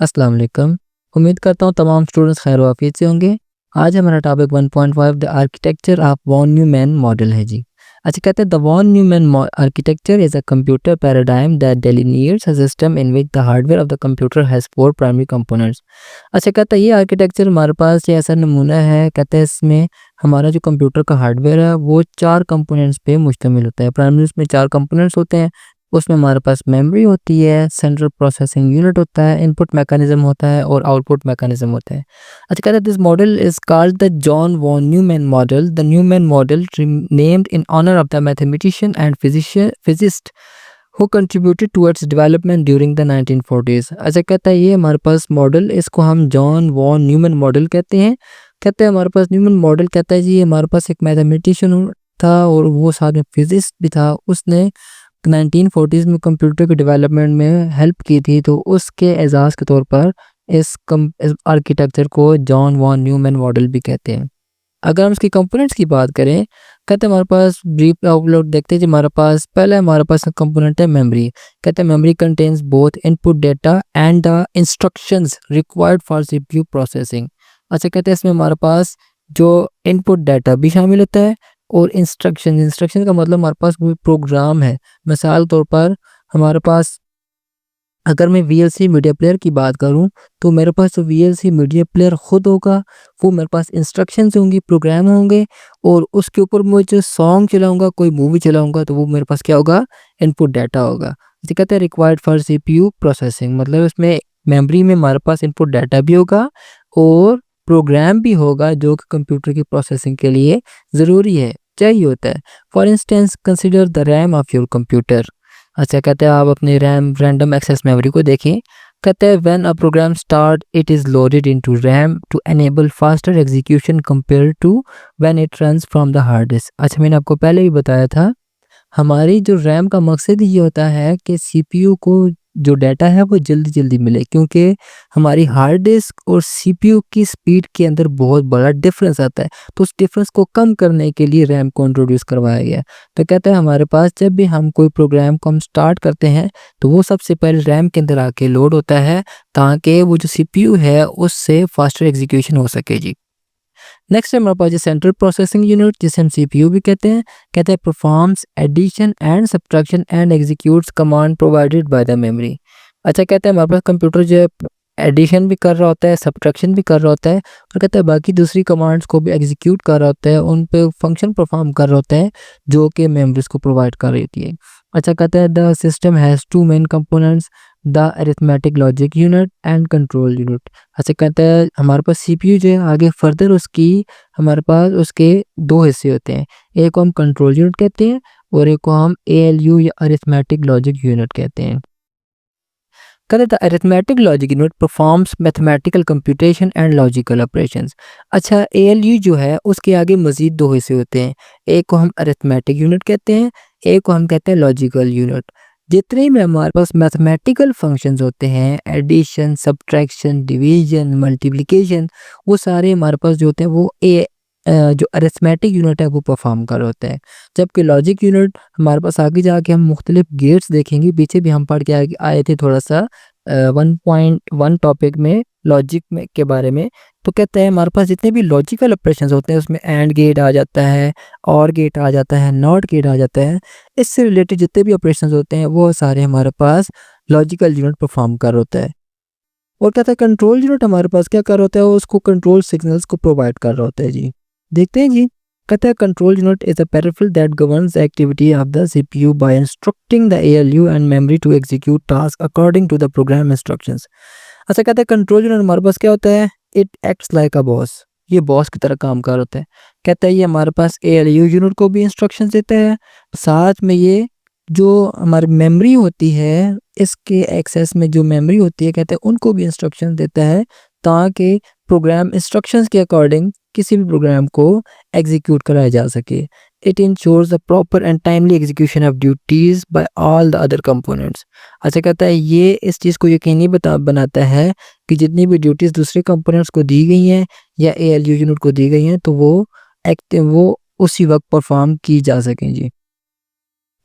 अस्सलाम वालेकुम। उम्मीद करता हूँ तमाम स्टूडेंट्स खैर वाफियत से होंगे। आज हमारा topic 1.5 the architecture of von Neumann model है जी। अच्छा कहते हैं the von Neumann architecture is a computer paradigm that delineates a system in which the hardware of the computer has 4 primary components. अच्छा कहता है ये आर्किटेक्चर हमारे पास ये ऐसा नमूना है, कहते हैं इसमें हमारा जो कंप्यूटर का हार्डवेयर है वो 4 कंपोनेंट्स पे मुश्तमिल होता है। प्राइमरी उसमें 4 कंपोनेंट्स होते हैं। उसमें हमारे पास मेमोरी होती है, सेंट्रल प्रोसेसिंग यूनिट होता है, इनपुट मैकेनिज्म होता है और आउटपुट मैकेनिज्म होता है। अच्छा कहते हैं this model is called the John von Neumann model. The Neumann model named in honour of the mathematician and physicist who contributed towards development during the 1940s। अच्छा कहता है ये हमारे पास मॉडल, इसको हम जॉन वॉन न्यूमैन मॉडल कहते हैं। कहते हैं हमारे पास न्यूमैन मॉडल कहता है जी हमारे पास एक मैथमेटिशियन था और वो साथ में फिजिस्ट भी था। उसने 1940s में कंप्यूटर के डेवलपमेंट में हेल्प की थी, तो उसके एजाज़ के तौर पर इस आर्किटेक्चर को जॉन वॉन न्यूमैन मॉडल भी कहते हैं। अगर हम इसकी कंपोनेंट्स की बात करें, कहते हैं हमारे पास ब्रीफ आउटलुक देखते हैं जी। हमारे पास पहले हमारे पास कंपोनेंट है मेमोरी। कहते हैं memory contains both input data and the instructions required for CPU processing. अच्छा कहते हैं इसमें हमारे पास जो इनपुट डाटा भी शामिल होता है और इंस्ट्रक्शन का मतलब हमारे पास कोई प्रोग्राम है। मिसाल तौर पर हमारे पास अगर मैं वीएलसी मीडिया प्लेयर की बात करूं, तो मेरे पास जो वीएलसी मीडिया प्लेयर खुद होगा वो मेरे पास इंस्ट्रक्शंस होंगी, प्रोग्राम होंगे और उसके ऊपर मैं जो सॉन्ग चलाऊंगा, कोई मूवी चलाऊंगा, तो वो मेरे पास क्या होगा, इनपुट डाटा होगा। इसे कहते हैं रिक्वायर्ड फॉर सीपीयू प्रोसेसिंग। मतलब इसमें मेमोरी में हमारे पास इनपुट डाटा भी होगा और प्रोग्राम भी होगा जो कि कंप्यूटर की प्रोसेसिंग के लिए ज़रूरी है, चाहिए होता है। For instance consider the RAM of your computer. अच्छा कहते हैं आप अपने रैम रैंडम एक्सेस मेमोरी को देखें। कहते हैं when a program start it is loaded into RAM to enable faster execution compare to when it runs from the hard disk. अच्छा मैंने आपको पहले भी बताया था, हमारी जो रैम का मकसद ये होता है कि सीपीयू को जो डाटा है वो जल्दी जल्दी मिले, क्योंकि हमारी हार्ड डिस्क और सीपीयू की स्पीड के अंदर बहुत बड़ा डिफरेंस आता है। तो उस डिफरेंस को कम करने के लिए रैम को इंट्रोड्यूस करवाया गया। तो कहते हैं हमारे पास जब भी हम कोई प्रोग्राम को हम स्टार्ट करते हैं तो वो सबसे पहले रैम के अंदर आके लोड होता है, ताकि वो जो सीपीयू है उससे फास्टर एग्जीक्यूशन हो सके जी। नेक्स्ट है हमारे पास जो सेंट्रल प्रोसेसिंग यूनिट, जिसे हम सीपीयू भी कहते हैं performs addition and subtraction and executes command provided by the memory. अच्छा कहते हैं हमारे पास कंप्यूटर जो है एडिशन भी कर रहा होता है, सब्ट्रैक्शन भी कर रहा होता है और कहते हैं बाकी दूसरी कमांड्स को भी एग्जीक्यूट कर रहा होता है, उन पे फंक्शन परफॉर्म कर रहा होता है जो कि मेमोरीज को प्रोवाइड कर रही होती है। अच्छा कहते हैं the system has two main components, the arithmetic logic unit and control unit. अच्छा कहता है हमारे पास सीपीयू जो है आगे फर्दर उसकी हमारे पास उसके 2 हिस्से होते हैं। एक को हम कंट्रोल यूनिट कहते हैं और एक को हम एएलयू या अरिथमेटिक लॉजिक यूनिट कहते हैं। कहते हैं the arithmetic logic unit performs mathematical computation and logical operations. अच्छा एएलयू जो है उसके आगे मजीद 2 हिस्से होते हैं। एक को हम अरिथमेटिक यूनिट कहते हैं, एक को हम कहते हैं लॉजिकल यूनिट। जितने भी हमारे पास मैथमेटिकल फंक्शंस होते हैं, एडिशन, सब्ट्रैक्शन, डिवीजन, मल्टीप्लिकेशन, वो सारे हमारे पास जो होते हैं वो जो अरिथमेटिक यूनिट है वो परफॉर्म कर रहे होते हैं। जबकि लॉजिक यूनिट हमारे पास आगे जाके हम मुख्तलिफ गेट्स देखेंगे, पीछे भी हम पढ़ के आए थे थोड़ा सा 1.1 टॉपिक में लॉजिक में के बारे में। तो कहते हैं हमारे पास जितने भी लॉजिकल ऑपरेशंस होते हैं उसमें एंड गेट आ जाता है, और गेट आ जाता है, नॉट गेट आ जाता है। इससे रिलेटेड जितने भी ऑपरेशंस होते हैं वो सारे हमारे पास लॉजिकल यूनिट परफॉर्म कर रहा होता है। और कहता है कंट्रोल यूनिट हमारे पास क्या कर रहा होता है, वो उसको कंट्रोल सिग्नल्स को प्रोवाइड कर रहा होता है जी। देखते हैं जी। कहता है control unit is a peripheral that governs the activity of the CPU by instructing the ALU and memory to execute tasks according to the program instructions। अच्छा कहता है कंट्रोल यूनिट हमारे पास क्या होता है, it acts like a boss. ये boss की तरह काम कर होता है। कहता है ये हमारे पास ALU यूनिट को भी इंस्ट्रक्शंस देता है, साथ में ये जो हमारी मेमोरी होती है इसके एक्सेस में जो मेमोरी होती है कहते हैं उनको भी इंस्ट्रक्शन देता है, ताकि प्रोग्राम इंस्ट्रक्शंस के अकॉर्डिंग किसी भी प्रोग्राम को एग्जीक्यूट कराया जा सके। It ensures the proper and timely execution of duties by all the other components. अच्छा कहता है ये इस चीज़ को यकीनी बनाता है कि जितनी भी ड्यूटीज़ दूसरे कंपोनेंट्स को दी गई हैं या ALU यूनिट को दी गई हैं तो वो उसी वक्त परफॉर्म की जा सकें जी।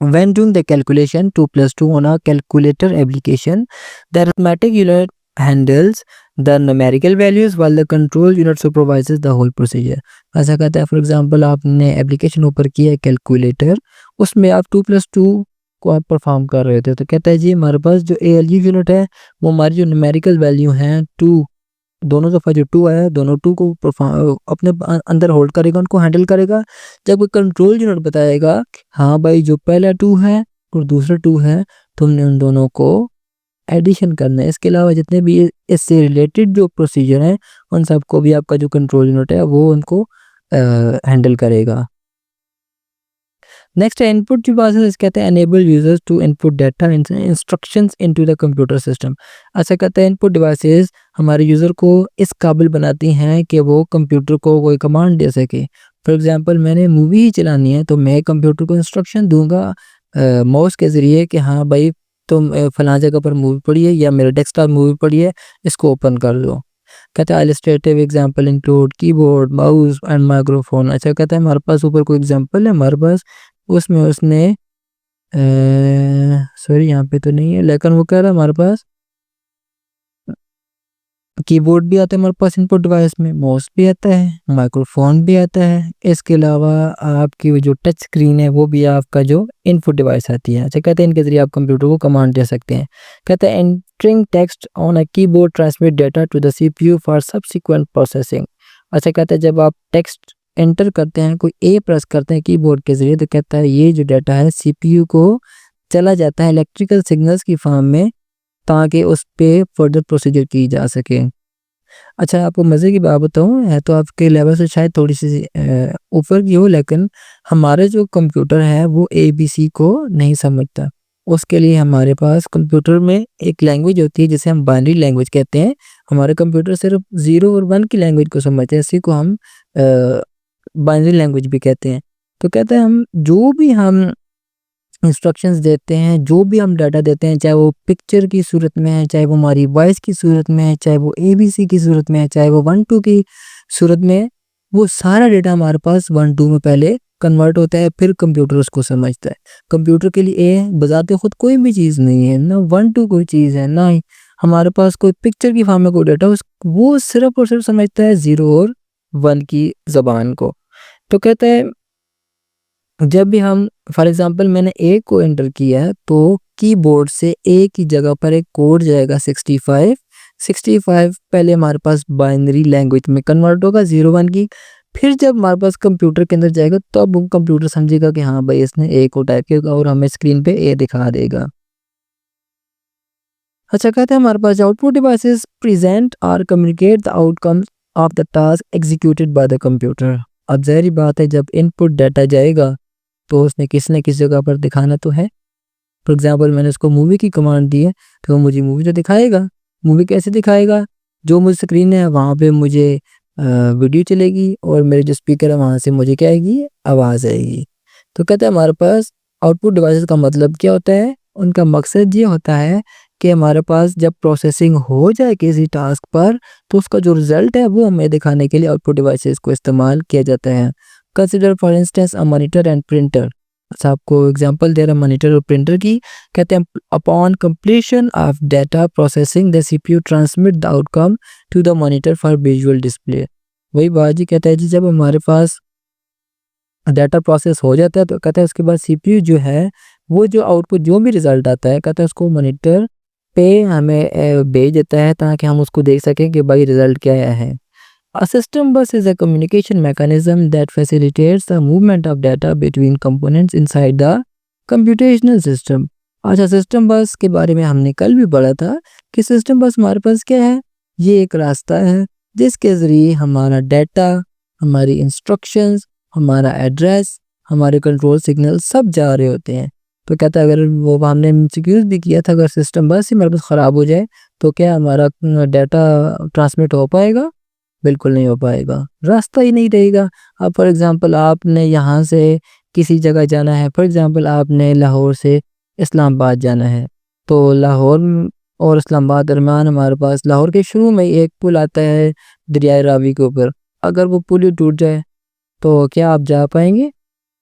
When doing the calculation 2 plus 2 on a calculator application, the arithmetic unit handles the numerical values while the control unit supervises the whole procedure। ऐसा कहता है फॉर एग्जांपल आपने एप्लीकेशन ओपन किया है कैलकुलेटर, उसमें आप 2+2 को आप परफॉर्म कर रहे थे, तो कहता है जी हमारे पास जो ALU यूनिट है वो हमारी जो न्यूमेरिकल वैल्यू हैं 2, दोनों दफ़ा जो 2 आया दोनों 2 को अपने अंदर होल्ड करेगा, उनको हैंडल करेगा। जब कंट्रोल यूनिट बताएगा हाँ भाई जो पहला 2 है और दूसरा 2 है, तुमने उन दोनों को एडिशन करना है। इसके अलावा जितने भी इससे रिलेटेड जो प्रोसीजर हैं उन सबको भी आपका जो कंट्रोल यूनिट है वो उनको हैंडल करेगा। नेक्स्ट है इनपुट डिवाइसेस, कहते हैं enable users to input data instructions into the computer system. अच्छा कहते हैं इनपुट डिवाइसेस हमारे यूज़र को इस काबिल बनाती हैं कि वो कंप्यूटर को कोई कमांड दे सके। फॉर एग्जांपल मैंने मूवी ही चलानी है तो मैं कंप्यूटर को इंस्ट्रक्शन दूंगा माउस के ज़रिए कि हाँ भाई तुम फलां जगह पर मूवी पड़ी है या मेरे डेस्कटॉप मूवी पड़ी है, इसको ओपन कर लो। कहता है illustrative example include keyboard, mouse and microphone. अच्छा कहता है हमारे पास ऊपर कोई एग्जांपल है हमारे पास, उसमें उसने सॉरी यहाँ पे तो नहीं है, लेकिन वो कह रहा है हमारे पास कीबोर्ड भी आता है हमारे पास इनपुट डिवाइस में, माउस भी आता है, माइक्रोफोन भी आता है। इसके अलावा आपकी जो टच स्क्रीन है वो भी आपका जो इनपुट डिवाइस आती है। अच्छा कहते हैं इनके ज़रिए आप कंप्यूटर को कमांड दे सकते हैं। कहते हैं entering text on a keyboard transmit data to the CPU for subsequent processing. अच्छा कहते हैं जब आप टेक्स्ट एंटर करते हैं, कोई ए प्रेस करते हैं कीबोर्ड के ज़रिए, तो कहता है ये जो डाटा है CPU को चला जाता है इलेक्ट्रिकल सिग्नल्स की फॉर्म में ताकि उस पे फर्दर प्रोसीजर की जा सके। अच्छा आपको मज़े की बात बताऊँ, है तो आपके लेवल से शायद थोड़ी सी ऊपर की हो, लेकिन हमारे जो कंप्यूटर है वो ABC को नहीं समझता। उसके लिए हमारे पास कंप्यूटर में एक लैंग्वेज होती है जिसे हम बाइनरी लैंग्वेज कहते हैं। हमारे कंप्यूटर सिर्फ 0 और 1 की लैंग्वेज को समझते हैं, इसी को हम बाइनरी लैंग्वेज भी कहते हैं। तो कहते हैं हम जो भी हम इंस्ट्रक्शंस देते हैं, जो भी हम डाटा देते हैं, चाहे वो पिक्चर की सूरत में है, चाहे वो हमारी वॉइस की सूरत में है, चाहे वो ABC की सूरत में है, चाहे वो 1-2 की सूरत में है, वो सारा डाटा हमारे पास 1-2 में पहले कन्वर्ट होता है, फिर कंप्यूटर उसको समझता है। कंप्यूटर के लिए ए बजाते खुद कोई भी चीज़ नहीं है, ना 1-2 कोई चीज़ है, ना ही हमारे पास कोई पिक्चर की फॉर्म में कोई डाटा, वो सिर्फ और सिर्फ समझता है 0 और 1 की ज़बान को। तो कहता है जब भी हम फॉर एग्जांपल मैंने ए को एंटर किया है तो कीबोर्ड से ए की जगह पर एक कोड जाएगा 65 पहले हमारे पास बाइनरी लैंग्वेज में कन्वर्ट होगा 0-1 की, फिर जब हमारे पास कंप्यूटर के अंदर जाएगा तब वो कंप्यूटर समझेगा कि हाँ भाई इसने ए को टाइप किया और हमें स्क्रीन पे ए दिखा देगा। अच्छा कहते हैं हमारे पास आउटपुट डिवाइसेस प्रेजेंट और communicate the outcomes of the task executed by the computer. अब ज़ाहिर बात है जब इनपुट डाटा जाएगा तो उसने किसी न किसी जगह पर दिखाना तो है। फॉर एग्जांपल मैंने उसको मूवी की कमांड दी है तो वो मुझे मूवी तो दिखाएगा। मूवी कैसे दिखाएगा? जो मुझे स्क्रीन है वहाँ पे मुझे वीडियो चलेगी और मेरे जो स्पीकर है वहाँ से मुझे क्या आएगी, आवाज़ आएगी। तो कहते हैं हमारे पास आउटपुट डिवाइसेस का मतलब क्या होता है? उनका मकसद ये होता है कि हमारे पास जब प्रोसेसिंग हो जाए किसी टास्क पर तो उसका जो रिज़ल्ट है वो हमें दिखाने के लिए आउटपुट डिवाइसेस को इस्तेमाल किया जाता है। Consider for instance a monitor and printer. अच्छा आपको एग्जांपल दे रहा है मॉनिटर और प्रिंटर की। कहते हैं upon completion of data processing the CPU transmit the outcome to the monitor for visual display. वही बात जी कहता है जी जब हमारे पास डाटा प्रोसेस हो जाता है तो कहता है उसके बाद CPU जो है वो जो आउटपुट जो भी रिज़ल्ट आता है कहता है उसको मॉनिटर पे हमें भेज देता है ताकि हम उसको देख सकें कि भाई रिज़ल्ट क्या आया है। A system bus is a communication mechanism that facilitates the movement of data between components inside the computational system। अच्छा सिस्टम बस के बारे में हमने कल भी पढ़ा था कि सिस्टम बस हमारे पास क्या है, ये एक रास्ता है जिसके ज़रिए हमारा डाटा, हमारी इंस्ट्रक्शंस, हमारा एड्रेस, हमारे कंट्रोल सिग्नल सब जा रहे होते हैं। तो कहता है अगर वो हमने एमसीक्यूज़ भी किया था अगर सिस्टम बस ही हमारे पास ख़राब हो जाए तो क्या हमारा डाटा ट्रांसमिट हो पाएगा? बिल्कुल नहीं हो पाएगा, रास्ता ही नहीं रहेगा। अब फॉर एग्ज़ाम्पल आपने यहाँ से किसी जगह जाना है, फॉर एग्ज़ाम्पल आपने लाहौर से इस्लामाबाद जाना है, तो लाहौर और इस्लामाबाद दरमियान हमारे पास लाहौर के शुरू में ही एक पुल आता है दरियाए रावी के ऊपर। अगर वो पुल ही टूट जाए तो क्या आप जा पाएंगे?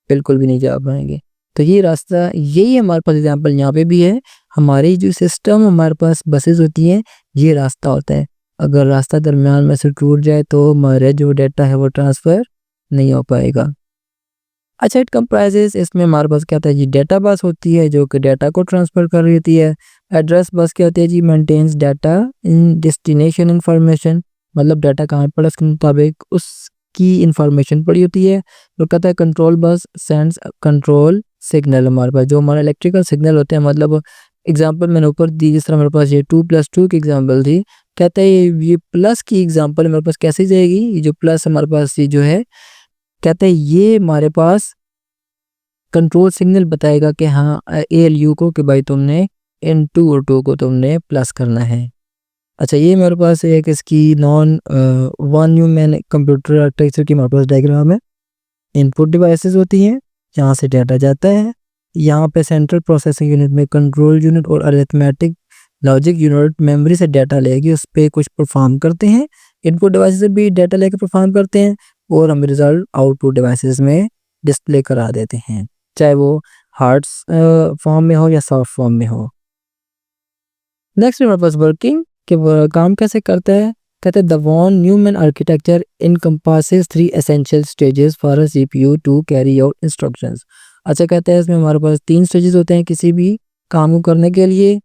बिल्कुल भी नहीं जा पाएंगे। तो ये रास्ता यही हमारे पास एग्जांपल यहाँ पे भी है। हमारी जो सिस्टम हमारे पास बसेस होती हैं, ये रास्ता होता है। अगर रास्ता दरमियान में से टूट जाए तो हमारा जो डाटा है वो ट्रांसफ़र नहीं हो पाएगा। अच्छा, इट कंप्राइजेज़, इसमें हमारे पास क्या होता है जी, डाटा बस होती है जो कि डाटा को ट्रांसफ़र कर रही होती है। एड्रेस बस क्या होती है जी, maintains data in destination information, मतलब डाटा कहाँ पड़ा उसके मुताबिक उसकी इन्फॉर्मेशन पड़ी होती है। तो कहता है control bus sends control signal, हमारे पास जो हमारा इलेक्ट्रिकल सिग्नल होते हैं, मतलब एग्जांपल मैंने ऊपर दी, जिस तरह मेरे पास ये 2+2 की एग्जांपल थी, कहता है ये प्लस की एग्जांपल मेरे पास कैसे जाएगी, ये जो प्लस हमारे पास ये जो है, कहता है ये हमारे पास कंट्रोल सिग्नल बताएगा कि हाँ ALU को कि भाई तुमने इन 2 और 2 को तुमने प्लस करना है। अच्छा, ये मेरे पास एक इसकी non von Neumann computer architecture की मेरे पास डायग्राम है। इनपुट डिवाइसेस होती हैं, जहाँ से डाटा जाता है। यहाँ पे सेंट्रल प्रोसेसिंग यूनिट में कंट्रोल यूनिट और अरिथमेटिक लॉजिक यूनिट मेमोरी से डाटा लेके उस पर कुछ परफॉर्म करते हैं। इनपुट डिवाइसेस से भी डाटा लेके परफॉर्म करते हैं और हम रिजल्ट आउटपुट डिवाइसेस में डिस्प्ले करा देते हैं, चाहे वो हार्ड फॉर्म में हो या सॉफ्ट फॉर्म में हो। नेक्स्ट हमारे पास वर्किंग कि काम कैसे करता है। कहते हैं the von Neumann architecture encompasses 3 essential stages for a CPU to carry out instructions. अच्छा, कहते हैं इसमें हमारे पास 3 स्टेजेस होते हैं किसी भी काम को करने के लिए।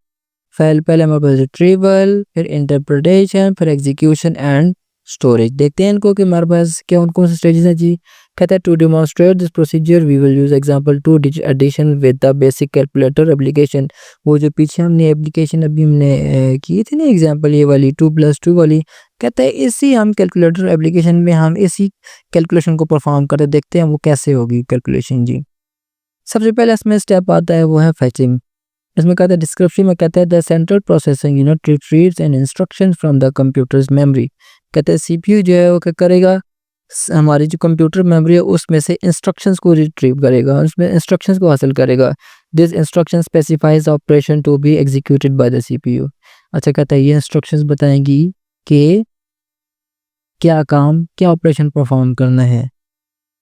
पहले हमारे पास रिट्रीवल, फिर इंटरप्रिटेशन, फिर एग्जीक्यूशन एंड स्टोरेज। देखते हैं इनको कि हमारे पास क्या कौन से स्टेजेस हैं जी। कहता है to demonstrate this procedure we will use example 2 digit addition with the basic calculator application. वो जो पीछे हमने एप्लीकेशन अभी हमने की थी ना एग्जांपल, ये वाली 2+2 वाली, कहता है इसी हम कैलकुलेटर एप्लीकेशन में हम इसी कैलकुलेशन को परफॉर्म करते, देखते हैं वो कैसे होगी कैलकुलेशन जी। सबसे पहले इसमें स्टेप आता है वो है फेचिंग। इसमें कहता है डिस्क्रिप्शन में कहता है the central processing unit retrieves an instruction from the computers memory. कहते हैं CPU जो है वो क्या करेगा, हमारी जो कंप्यूटर मेमोरी है उसमें से इंस्ट्रक्शंस को रिट्रीव करेगा, उसमें इंस्ट्रक्शंस को हासिल करेगा। This instruction specifies operation to be executed by the CPU। अच्छा, कहता है ये इंस्ट्रक्शंस बताएंगी कि क्या काम, क्या ऑपरेशन परफॉर्म करना है।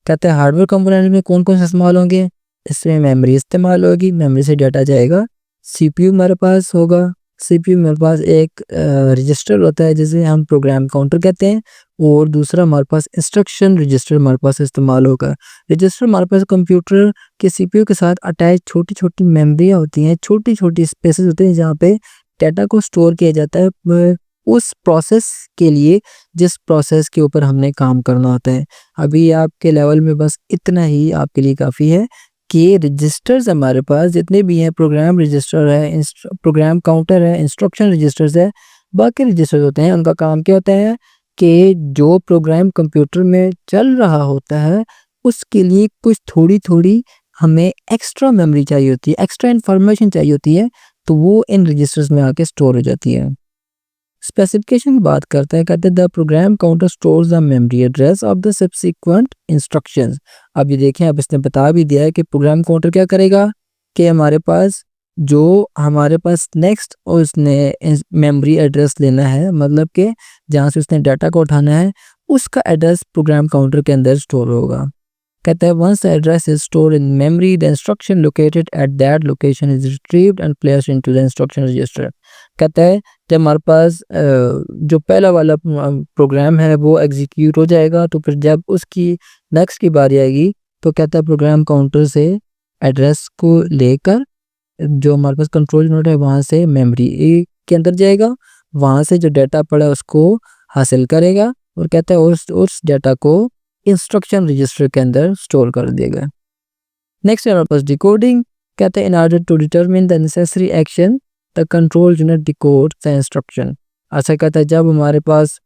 कहते हैं हार्डवेयर कंपोनेंट में कौन कौन से इस्तेमाल होंगे, इसमें मेमोरी इस्तेमाल होगी, मेमोरी से डाटा जाएगा। CPU मेरे पास होगा, CPU मेरे पास एक रजिस्टर होता है जिसे हम प्रोग्राम काउंटर कहते हैं, और दूसरा हमारे पास इंस्ट्रक्शन रजिस्टर हमारे पास इस्तेमाल होगा। रजिस्टर हमारे पास कंप्यूटर के CPU के साथ अटैच छोटी छोटी मेमोरियाँ होती हैं, छोटी छोटी स्पेसेस होते हैं जहाँ पे डाटा को स्टोर किया जाता है उस प्रोसेस के लिए जिस प्रोसेस के ऊपर हमने काम करना होता है। अभी आपके लेवल में बस इतना ही आपके लिए काफ़ी है कि रजिस्टर्स हमारे पास जितने भी हैं, प्रोग्राम रजिस्टर है, प्रोग्राम काउंटर है, इंस्ट्रक्शन रजिस्टर्स है, बाकी रजिस्टर्स होते हैं, उनका काम क्या होता है कि जो प्रोग्राम कंप्यूटर में चल रहा होता है उसके लिए कुछ थोड़ी थोड़ी हमें एक्स्ट्रा मेमोरी चाहिए होती है, एक्स्ट्रा इंफॉर्मेशन चाहिए होती है, तो वो इन रजिस्टर्स में आके स्टोर हो जाती है। स्पेसिफिकेशन की बात करता है, कहते हैं the program counter stores the memory address of the subsequent instructions. अब ये देखें, अब इसने बता भी दिया है कि प्रोग्राम काउंटर क्या करेगा कि हमारे पास जो हमारे पास नेक्स्ट और उसने मेमोरी एड्रेस लेना है, मतलब कि जहाँ से उसने डाटा को उठाना है उसका एड्रेस प्रोग्राम काउंटर के अंदर स्टोर होगा। कहता है once the address is stored in memory the instruction located at that location is retrieved and placed into the instruction register. कहता है जब हमारे पास जो पहला वाला प्रोग्राम है वो एग्जीक्यूट हो जाएगा, तो फिर जब उसकी नेक्स्ट की बारी आएगी तो कहता है प्रोग्राम काउंटर से एड्रेस को लेकर जो हमारे पास कंट्रोल यूनिट है वहाँ से मेमोरी के अंदर जाएगा, वहाँ से जो डाटा पड़ा उसको हासिल करेगा और कहता है उस डाटा को इंस्ट्रक्शन रजिस्टर के अंदर स्टोर कर देगा। नेक्स्ट है हमारे पास डिकोडिंग। कहते हैं in order to determine the necessary action the control unit decode the instruction. अच्छा, कहता है जब हमारे पास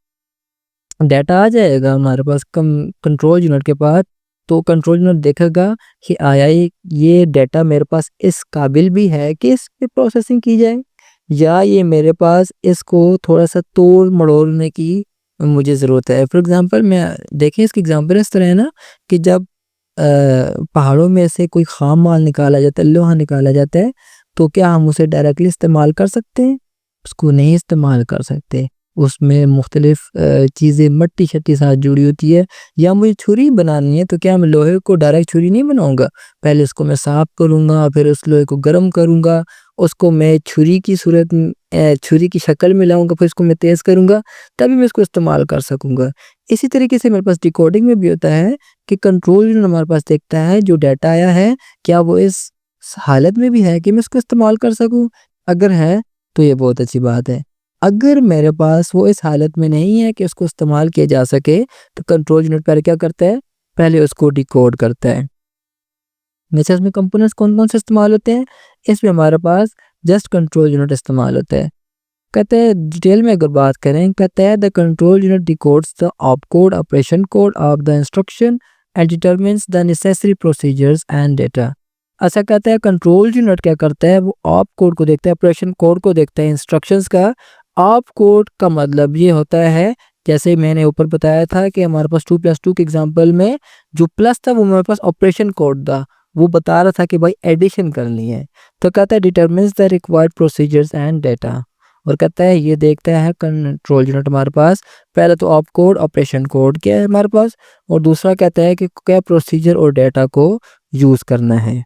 डाटा आ जाएगा हमारे पास कंट्रोल यूनिट के पास, तो कंट्रोल यूनिट देखेगा कि आया ये डाटा मेरे पास इस काबिल भी है कि इस पे प्रोसेसिंग की जाए, या ये मेरे पास इसको थोड़ा सा तोड़ मड़ोड़ने की मुझे ज़रूरत है। फॉर एग्जांपल मैं देखें इसकी एग्जांपल इस तरह है ना कि जब पहाड़ों में से कोई ख़ाम माल निकाला जाता है, लोहा निकाला जाता है, तो क्या हम उसे डायरेक्टली इस्तेमाल कर सकते हैं? उसको नहीं इस्तेमाल कर सकते। उसमें मुख्तलिफ़ चीज़ें मट्टी-शट्टी साथ जुड़ी होती है। या मुझे छुरी बनानी है तो क्या मैं लोहे को डायरेक्ट छुरी नहीं बनाऊँगा, पहले उसको मैं साफ़ करूँगा, फिर उस लोहे को गर्म करूँगा, उसको मैं छुरी की शक्ल में लाऊँगा, फिर उसको मैं तेज़ करूँगा, तभी मैं इसको इस्तेमाल कर सकूँगा। इसी तरीके से मेरे पास डिकोडिंग में भी होता है कि कंट्रोल यूनिट हमारे पास देखता है जो डाटा आया है, क्या वो इस हालत में भी है कि मैं इसको इस्तेमाल कर सकूँ? अगर है, तो ये बहुत अच्छी बात है। अगर मेरे पास वो इस हालत में नहीं है कि उसको इस्तेमाल किया जा सके, तो कंट्रोल यूनिट पहले क्या करता है? पहले उसको डिकोड करता है। वैसे इसमें कंपोनेंट्स कौन-कौन से इस्तेमाल होते हैं? इसमें हमारे पास जस्ट कंट्रोल यूनिट इस्तेमाल होता है। कहते हैं डिटेल में अगर बात करें, कहता है the control unit डिकोड्स the opcode operation code of the instruction and determines the necessary procedures and data. ऐसा कहता है कंट्रोल यूनिट क्या करता है, वो ऑप कोड को देखता है, ऑपरेशन कोड को देखता है, इंस्ट्रक्शंस का। ऑप कोड का मतलब ये होता है, जैसे मैंने ऊपर बताया था कि हमारे पास 2+2 के एग्जांपल में जो प्लस था वो हमारे पास ऑपरेशन कोड था, वो बता रहा था कि भाई एडिशन करनी है। तो कहता है determines the required procedures and data, और कहता है ये देखता है कंट्रोल यूनिट हमारे पास पहले तो ऑप कोड ऑपरेशन कोड क्या है हमारे पास, और दूसरा कहता है कि क्या प्रोसीजर और डेटा को यूज़ करना है।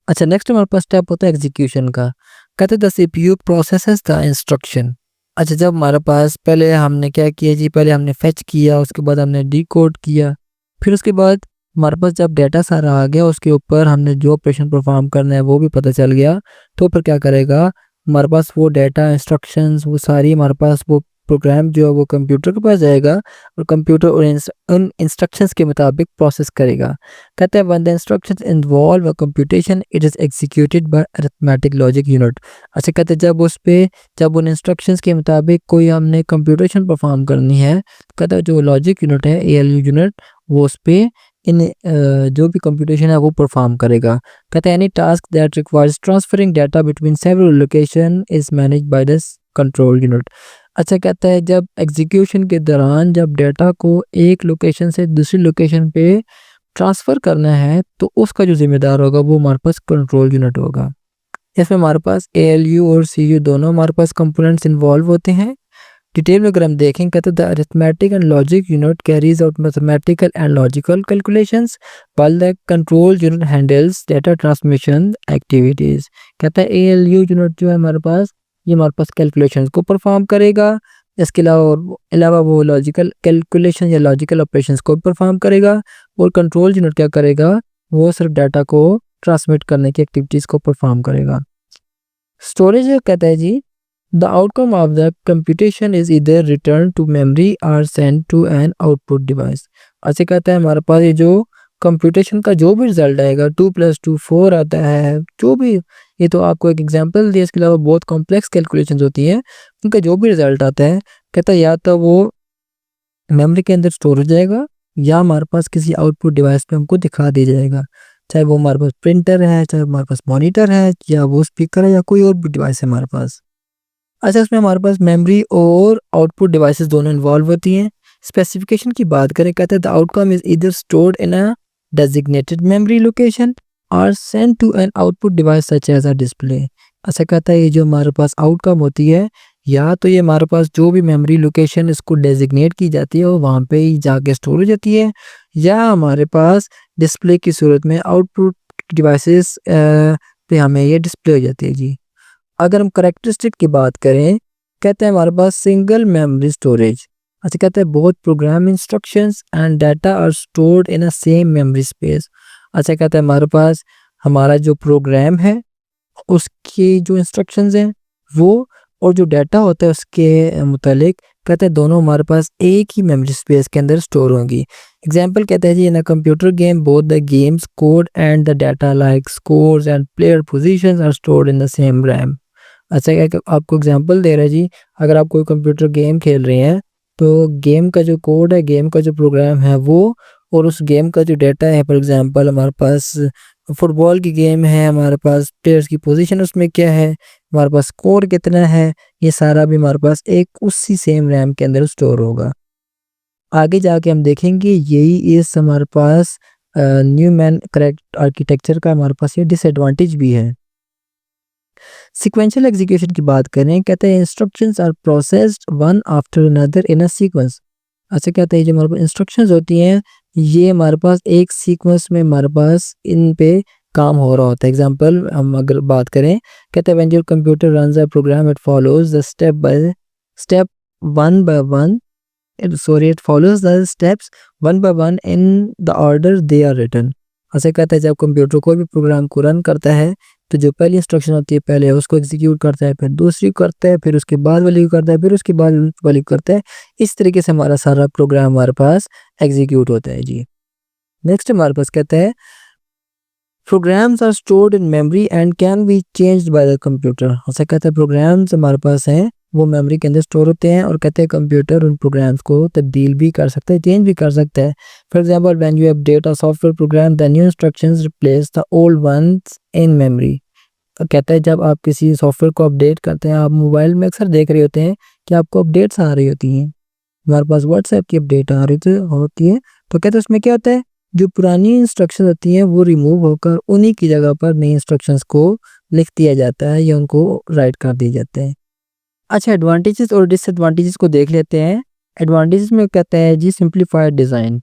अच्छा, नेक्स्ट हमारे पास स्टेप होता है एग्जीक्यूशन का। कहते हैं the CPU processes the instruction. अच्छा, जब हमारे पास पहले हमने क्या किया जी, पहले हमने फेच किया, उसके बाद हमने डिकोड किया, फिर उसके बाद हमारे पास जब डेटा सारा आ गया, उसके ऊपर हमने जो ऑपरेशन परफॉर्म करना है वो भी पता चल गया, तो फिर क्या करेगा, हमारे पास वो डेटा इंस्ट्रक्शंस वो सारी हमारे पास वो प्रोग्राम जो है वो कंप्यूटर के पास जाएगा, और कंप्यूटर उन इंस्ट्रक्शंस के मुताबिक प्रोसेस करेगा। कहते हैं when the instructions involve a computation it is executed by arithmetic logic unit. अच्छा, कहते हैं जब उन इंस्ट्रक्शंस के मुताबिक कोई हमने कंप्यूटेशन परफॉर्म करनी है, कहते हैं जो लॉजिक यूनिट है एएलयू यूनिट, वो उस पे जो भी कंप्यूटेशन है वो परफॉर्म करेगा। कहते हैं any task that requires transferring data between several location is managed by the control unit. अच्छा, कहता है जब एग्जीक्यूशन के दौरान जब डाटा को एक लोकेशन से दूसरी लोकेशन पे ट्रांसफ़र करना है, तो उसका जो ज़िम्मेदार होगा वो हमारे पास कंट्रोल यूनिट होगा। इसमें हमारे पास एएलयू और सीयू दोनों हमारे पास कंपोनेंट्स इन्वॉल्व होते हैं। डिटेल में अगर हम देखें, कहते हैं the arithmetic and logic unit carries out mathematical and logical calculations while the control unit handles data transmission activities. कहता है एएलयू यूनिट जो है हमारे पास, ये हमारे पास कैलकुलेशंस को परफॉर्म करेगा, इसके अलावा वो लॉजिकल कैलकुलेशन या लॉजिकल ऑपरेशंस को परफॉर्म करेगा, और कंट्रोल यूनिट क्या करेगा, वो सिर्फ डाटा को ट्रांसमिट करने की एक्टिविटीज़ को परफॉर्म करेगा। स्टोरेज कहता है जी the outcome of the computation is either returned to memory or sent to an output device। ऐसे कहता है हमारे पास ये जो कंप्यूटेशन का जो भी रिजल्ट आएगा 2+2 4 आता है, जो भी, ये तो आपको एक एग्जांपल दिया, इसके अलावा बहुत कॉम्प्लेक्स कैलकुलेशंस होती हैं, उनका जो भी रिजल्ट आता है, कहता है या तो वो मेमोरी के अंदर स्टोर हो जाएगा, या हमारे पास किसी आउटपुट डिवाइस पे हमको दिखा दिया जाएगा, चाहे वो हमारे पास प्रिंटर है, चाहे हमारे पास मॉनिटर है, या वो स्पीकर है, या कोई और भी डिवाइस है हमारे पास। अच्छा, इसमें हमारे पास मेमोरी और आउटपुट डिवाइसेस दोनों इन्वॉल्व होती हैं। स्पेसिफिकेशन की बात करें, कहते हैं the outcome is either stored in a designated memory location और send to an output device such as a display. अच्छा, कहता है ये जो हमारे पास आउटकम होती है, या तो ये हमारे पास जो भी मेमोरी लोकेशन इसको डेजिग्नेट की जाती है वो वहाँ पे ही जाके स्टोर हो जाती है, या हमारे पास डिस्प्ले की सूरत में आउटपुट डिवाइसेस पे हमें ये डिस्प्ले हो जाती है जी। अगर हम करेक्टरिस्टिक की बात करें, कहते हैं हमारे पास सिंगल मेमोरी स्टोरेज। अच्छा, कहते हैं both program instructions and data are stored in a same memory space. अच्छा, कहते हैं हमारे पास हमारा जो प्रोग्राम है उसकी जो इंस्ट्रक्शंस हैं वो, और जो डाटा होता है उसके मुतालिक, कहते हैं दोनों हमारे पास एक ही मेमोरी स्पेस के अंदर स्टोर होंगी। एग्जाम्पल कहते हैं जी in a computer game both the games code and the data like scores and player positions are stored in the same RAM. अच्छा, क्या आपको एग्जांपल दे रहा है जी, अगर आप कोई कंप्यूटर गेम खेल रहे हैं, तो गेम का जो कोड है, गेम का जो प्रोग्राम है वो, और उस गेम का जो डाटा है, फॉर एग्जांपल हमारे पास फुटबॉल की गेम है, हमारे पास प्लेयर्स की पोजीशन उसमें क्या है, हमारे पास स्कोर कितना है, ये सारा भी हमारे पास एक उसी सेम रैम के अंदर स्टोर होगा। आगे जाके हम देखेंगे यही इस हमारे पास न्यूमैन करेक्ट आर्किटेक्चर का हमारे पास ये डिसएडवांटेज भी है। सीक्वेंशियल एग्जीक्यूशन की बात करें, कहते हैं instructions are processed one after another in a sequence. अच्छा, कहते हैं जो हमारे पास इंस्ट्रक्शंस होती हैं ये हमारे पास एक सीक्वेंस में हमारे पास इन पे काम हो रहा होता है। एग्जांपल हम अगर बात करें, कहते हैं when your computer runs a program it follows the step by step one by one it follows the steps one by one in the order they are written। ऐसे कहते हैं जब कंप्यूटर कोई भी प्रोग्राम को रन करता है तो जो पहली इंस्ट्रक्शन होती है पहले उसको एग्जीक्यूट करता है, फिर दूसरी करता है, फिर उसके बाद वाली को करता है, फिर उसके बाद वाली को करता है। इस तरीके से हमारा सारा प्रोग्राम हमारे पास एग्जीक्यूट होता है जी। नेक्स्ट हमारे पास कहता है programs are stored in memory and can be changed by the computer. ऐसा कहता है प्रोग्राम्स हमारे पास हैं वो मेमोरी के अंदर स्टोर होते हैं और कहते हैं कंप्यूटर उन प्रोग्राम्स को तब्दील भी कर सकता है, चेंज भी कर सकता है। For example when you update a software program the new instructions replace the old ones in memory. कहता है जब आप किसी सॉफ्टवेयर को अपडेट करते हैं, आप मोबाइल में अक्सर देख रहे होते हैं कि आपको अपडेट्स आ रही होती हैं, हमारे पास व्हाट्सएप की अपडेट आ रही होती है, तो कहते हैं उसमें क्या होता है जो पुरानी इंस्ट्रक्शन होती हैं वो रिमूव होकर उन्हीं की जगह पर नई इंस्ट्रक्शंस को लिख दिया जाता है या उनको राइट कर दिए जाते हैं। अच्छा, एडवांटेजेस और डिसएडवांटेजेस को देख लेते हैं। एडवांटेजेस में कहता है जी सिंप्लीफाइड डिज़ाइन।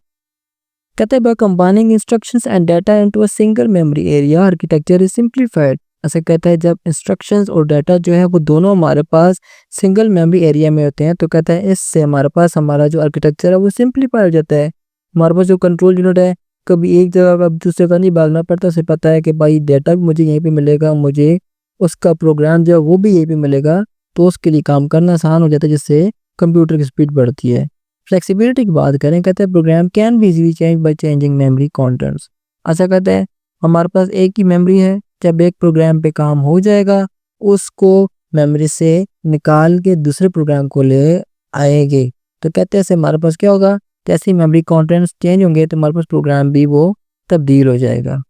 कहता है by combining instructions and data into a single memory area architecture is simplified. ऐसे कहता है जब इंस्ट्रक्शंस और डाटा जो है वो दोनों हमारे पास सिंगल मेमोरी एरिया में होते हैं तो कहता है इससे हमारे पास हमारा जो आर्किटेक्चर है वो सिंप्लीफाई हो जाता है। हमारे पास जो कंट्रोल यूनिट है कभी एक जगह का दूसरे का नहीं भागना पड़ता, उसे पता है कि भाई डाटा भी मुझे यहीं पे मिलेगा, मुझे उसका प्रोग्राम जो है वो भी यहीं पे मिलेगा, तो उसके लिए काम करना आसान हो जाता है जिससे कंप्यूटर की स्पीड बढ़ती है। फ्लेक्सिबिलिटी की बात करें, कहते हैं program can be easily change by changing memory contents. ऐसा कहता है हमारे पास एक ही मेमोरी है, जब एक प्रोग्राम पे काम हो जाएगा उसको मेमोरी से निकाल के दूसरे प्रोग्राम को ले आएंगे, तो कहते हैं हमारे पास क्या होगा, जैसे ही मेमोरी कंटेंट्स चेंज होंगे तो हमारे पास प्रोग्राम भी वो तब्दील हो जाएगा।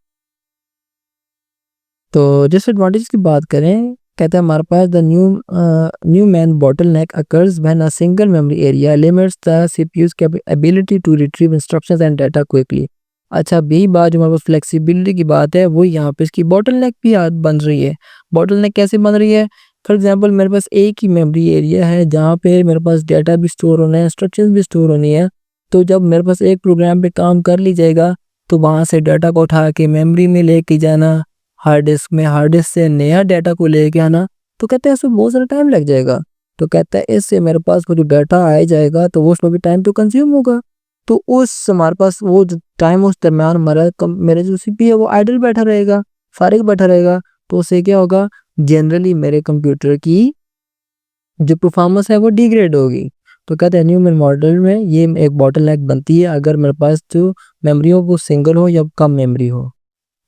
तो डिसएडवांटेज की बात करें, कहता है हमारे पास the Neumann bottleneck occurs when a single memory area limits the CPU's ability to retrieve instructions and data quickly. अच्छा, बी बात जो हमारे पास फ्लेक्सिबिलिटी की बात है वो यहाँ पे इसकी बॉटलनेक भी बन रही है। बॉटलनेक कैसे बन रही है? फॉर एग्जांपल मेरे पास एक ही मेमोरी एरिया है जहाँ पे मेरे पास डाटा भी स्टोर होना है, इंस्ट्रक्शंस भी स्टोर होनी है, तो जब मेरे पास एक प्रोग्राम पे काम कर ली जाएगा तो वहाँ से डाटा को उठा के मेमोरी में लेके जाना, हार्ड डिस्क में, हार्ड डिस्क से नया डाटा को लेके आना, तो कहते हैं इसमें बहुत सारा टाइम लग जाएगा। तो कहता है इससे मेरे पास वो जो डाटा आ जाएगा तो वो उसमें भी टाइम तो कंज्यूम होगा, तो उस हमारे पास वो जो टाइम उस दरम्यान मेरे जो सीपीयू है वो आइडल बैठा रहेगा, फारिग बैठा रहेगा, तो उससे क्या होगा, जनरली मेरे कंप्यूटर की जो परफॉर्मेंस है वो डिग्रेड होगी। तो कहते हैं न्यूमन मॉडल में ये एक बॉटलनेक बनती है अगर मेरे पास जो मेमोरी हो वो सिंगल हो या कम मेमोरी हो।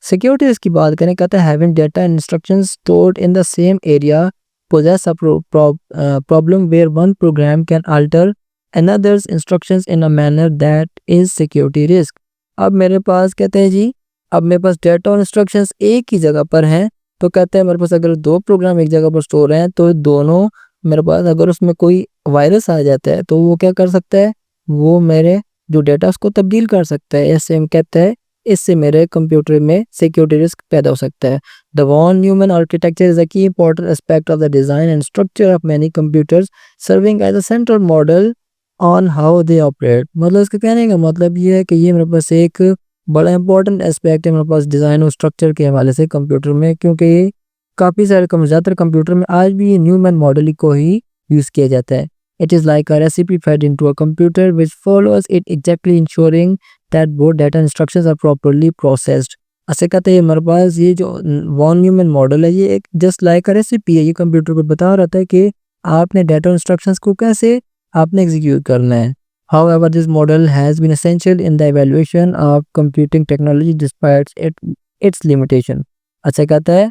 सिक्योरिटी इसकी बात करें, कहता है having data and instructions stored in the same area poses a problem where one program can alter another's instructions in a manner that is security risk. अब मेरे पास कहते हैं जी, अब मेरे पास डाटा और इंस्ट्रक्शंस एक ही जगह पर हैं, तो कहते हैं मेरे पास अगर दो प्रोग्राम एक जगह पर स्टोर हैं तो दोनों मेरे पास अगर उसमें कोई वायरस आ जाता है तो वो क्या कर सकता है, वो मेरे जो डाटा उसको तब्दील कर सकता है। ऐसे हम कहते हैं इससे मेरे कंप्यूटर में सिक्योरिटी रिस्क पैदा हो सकता है। The von Neumann architecture is a key important aspect of the design and structure of many computers serving as a central model on how they operate. मतलब इसके कहने का मतलब ये है कि ये मेरे पास एक बड़ा इंपॉर्टेंट एस्पेक्ट है मेरे पास डिज़ाइन और स्ट्रक्चर के हवाले से कंप्यूटर में, क्योंकि काफ़ी सारे ज़्यादातर कंप्यूटर में आज भी ये न्यूमैन मॉडल को ही यूज़ किया जाता है। It is like a recipe fed into a computer which follows it exactly ensuring that both data instructions are properly processed. ऐसे कहते हैं हमारे पास ये जो वॉन न्यूमैन मॉडल है ये एक जस्ट लाइक अ रेसिपी है, ये कंप्यूटर को बता रहा था कि आपने डाटा इंस्ट्रक्शंस को कैसे आपने एग्जीक्यूट करना है। However, this model has been essential in the evaluation of computing technology despite its limitation। अच्छा कहता है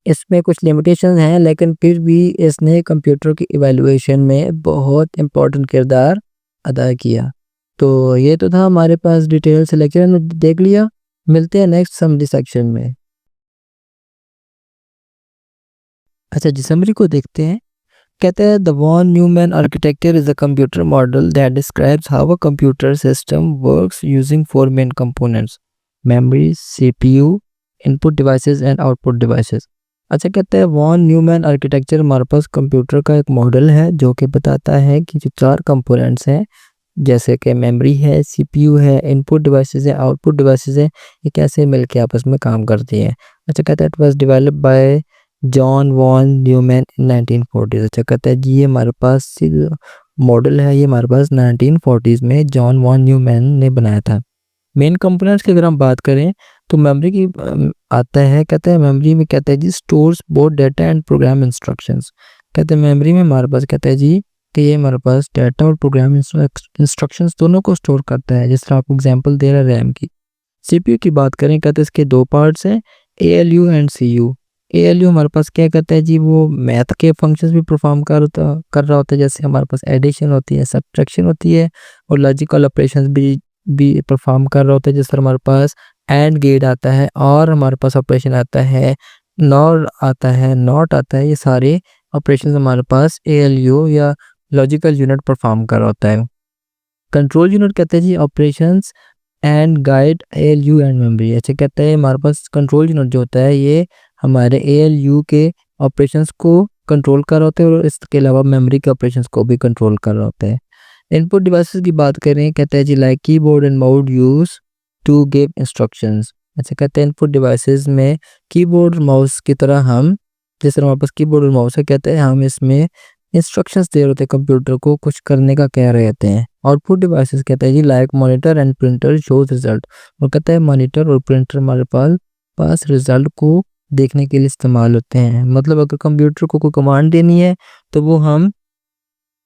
इसमें कुछ लिमिटेशन हैं लेकिन फिर भी इसने कंप्यूटर की इवैल्यूएशन में बहुत इम्पोर्टेंट किरदार अदा किया। तो ये तो था हमारे पास डिटेल से लेक्चर में देख लिया। मिलते हैं नेक्स्ट समरी सेक्शन में। अच्छा जी, समरी को देखते हैं। कहते हैं the von Neumann architecture is a computer model that describes how a computer system works using four main components memory, CPU, input devices and output devices. अच्छा कहते हैं वॉन न्यूमैन आर्किटेक्चर हमारे पास कंप्यूटर का एक मॉडल है जो कि बताता है कि जो चार कंपोनेंट्स हैं जैसे कि मेमोरी है, सीपीयू है, इनपुट डिवाइसेस है, आउटपुट डिवाइसेस है, ये कैसे मिलके आपस में काम करती हैं। अच्छा कहता है it was developed by John von Neumann in 1940s। अच्छा कहता है जी ये हमारे पास मॉडल है, ये हमारे पास 1940s में जॉन वॉन न्यूमैन ने बनाया था। मेन कंपोनेंट्स की अगर हम बात करें तो मेमोरी की आता है, कहते हैं मेमोरी में कहता है जी stores both data and program instructions. कहते हैं मेमोरी में हमारे पास कहता है जी कि ये हमारे पास डाटा और प्रोग्राम इंस्ट्रक्शंस दोनों को स्टोर करता है। जिस तरह आपको एग्जांपल दे रहा है रैम की। सीपीयू की बात करें कहते हैं इसके दो पार्ट्स हैं, एएलयू एंड सीयू। एएलयू हमारे पास क्या करता है जी, वो मैथ के फंक्शंस भी परफॉर्म कर रहा होता है, जैसे हमारे पास एडिशन होती है, सब्ट्रैक्शन होती है और लॉजिकल ऑपरेशंस भी परफॉर्म कर रहा होता है। जिस तरह हमारे पास एंड गेट आता है और हमारे पास ऑपरेशन आता है, नॉर आता है, नॉट आता है, ये सारे ऑपरेशंस हमारे पास एएलयू या लॉजिकल यूनिट परफॉर्म कर रहा होता है। कंट्रोल यूनिट कहते हैं जी operations and guide ALU and memory. अच्छा कहता है हमारे पास कंट्रोल यूनिट जो होता है ये हमारे एएलयू के ऑपरेशंस को कंट्रोल कर रहा होता है और इसके अलावा मेमोरी के ऑपरेशंस को भी कंट्रोल कर रहा होता है। इनपुट डिवाइसेस की बात करें कहता है जी like keyboard and mouse use to give instructions. अच्छा कहते हैं इनपुट डिवाइसेस में कीबोर्ड माउस की तरह हम, जिस तरह हमारे पास कीबोर्ड और माउस है, कहते हैं हम इसमें इंस्ट्रक्शंस दे रहे होते हैं कंप्यूटर को कुछ करने का कह रहे होते हैं। आउटपुट डिवाइसेस कहता है जी like monitor and printer shows result. और कहता है मॉनिटर और प्रिंटर हमारे पास रिजल्ट को देखने के लिए इस्तेमाल होते हैं। मतलब अगर कंप्यूटर को कोई कमांड देनी है तो वो हम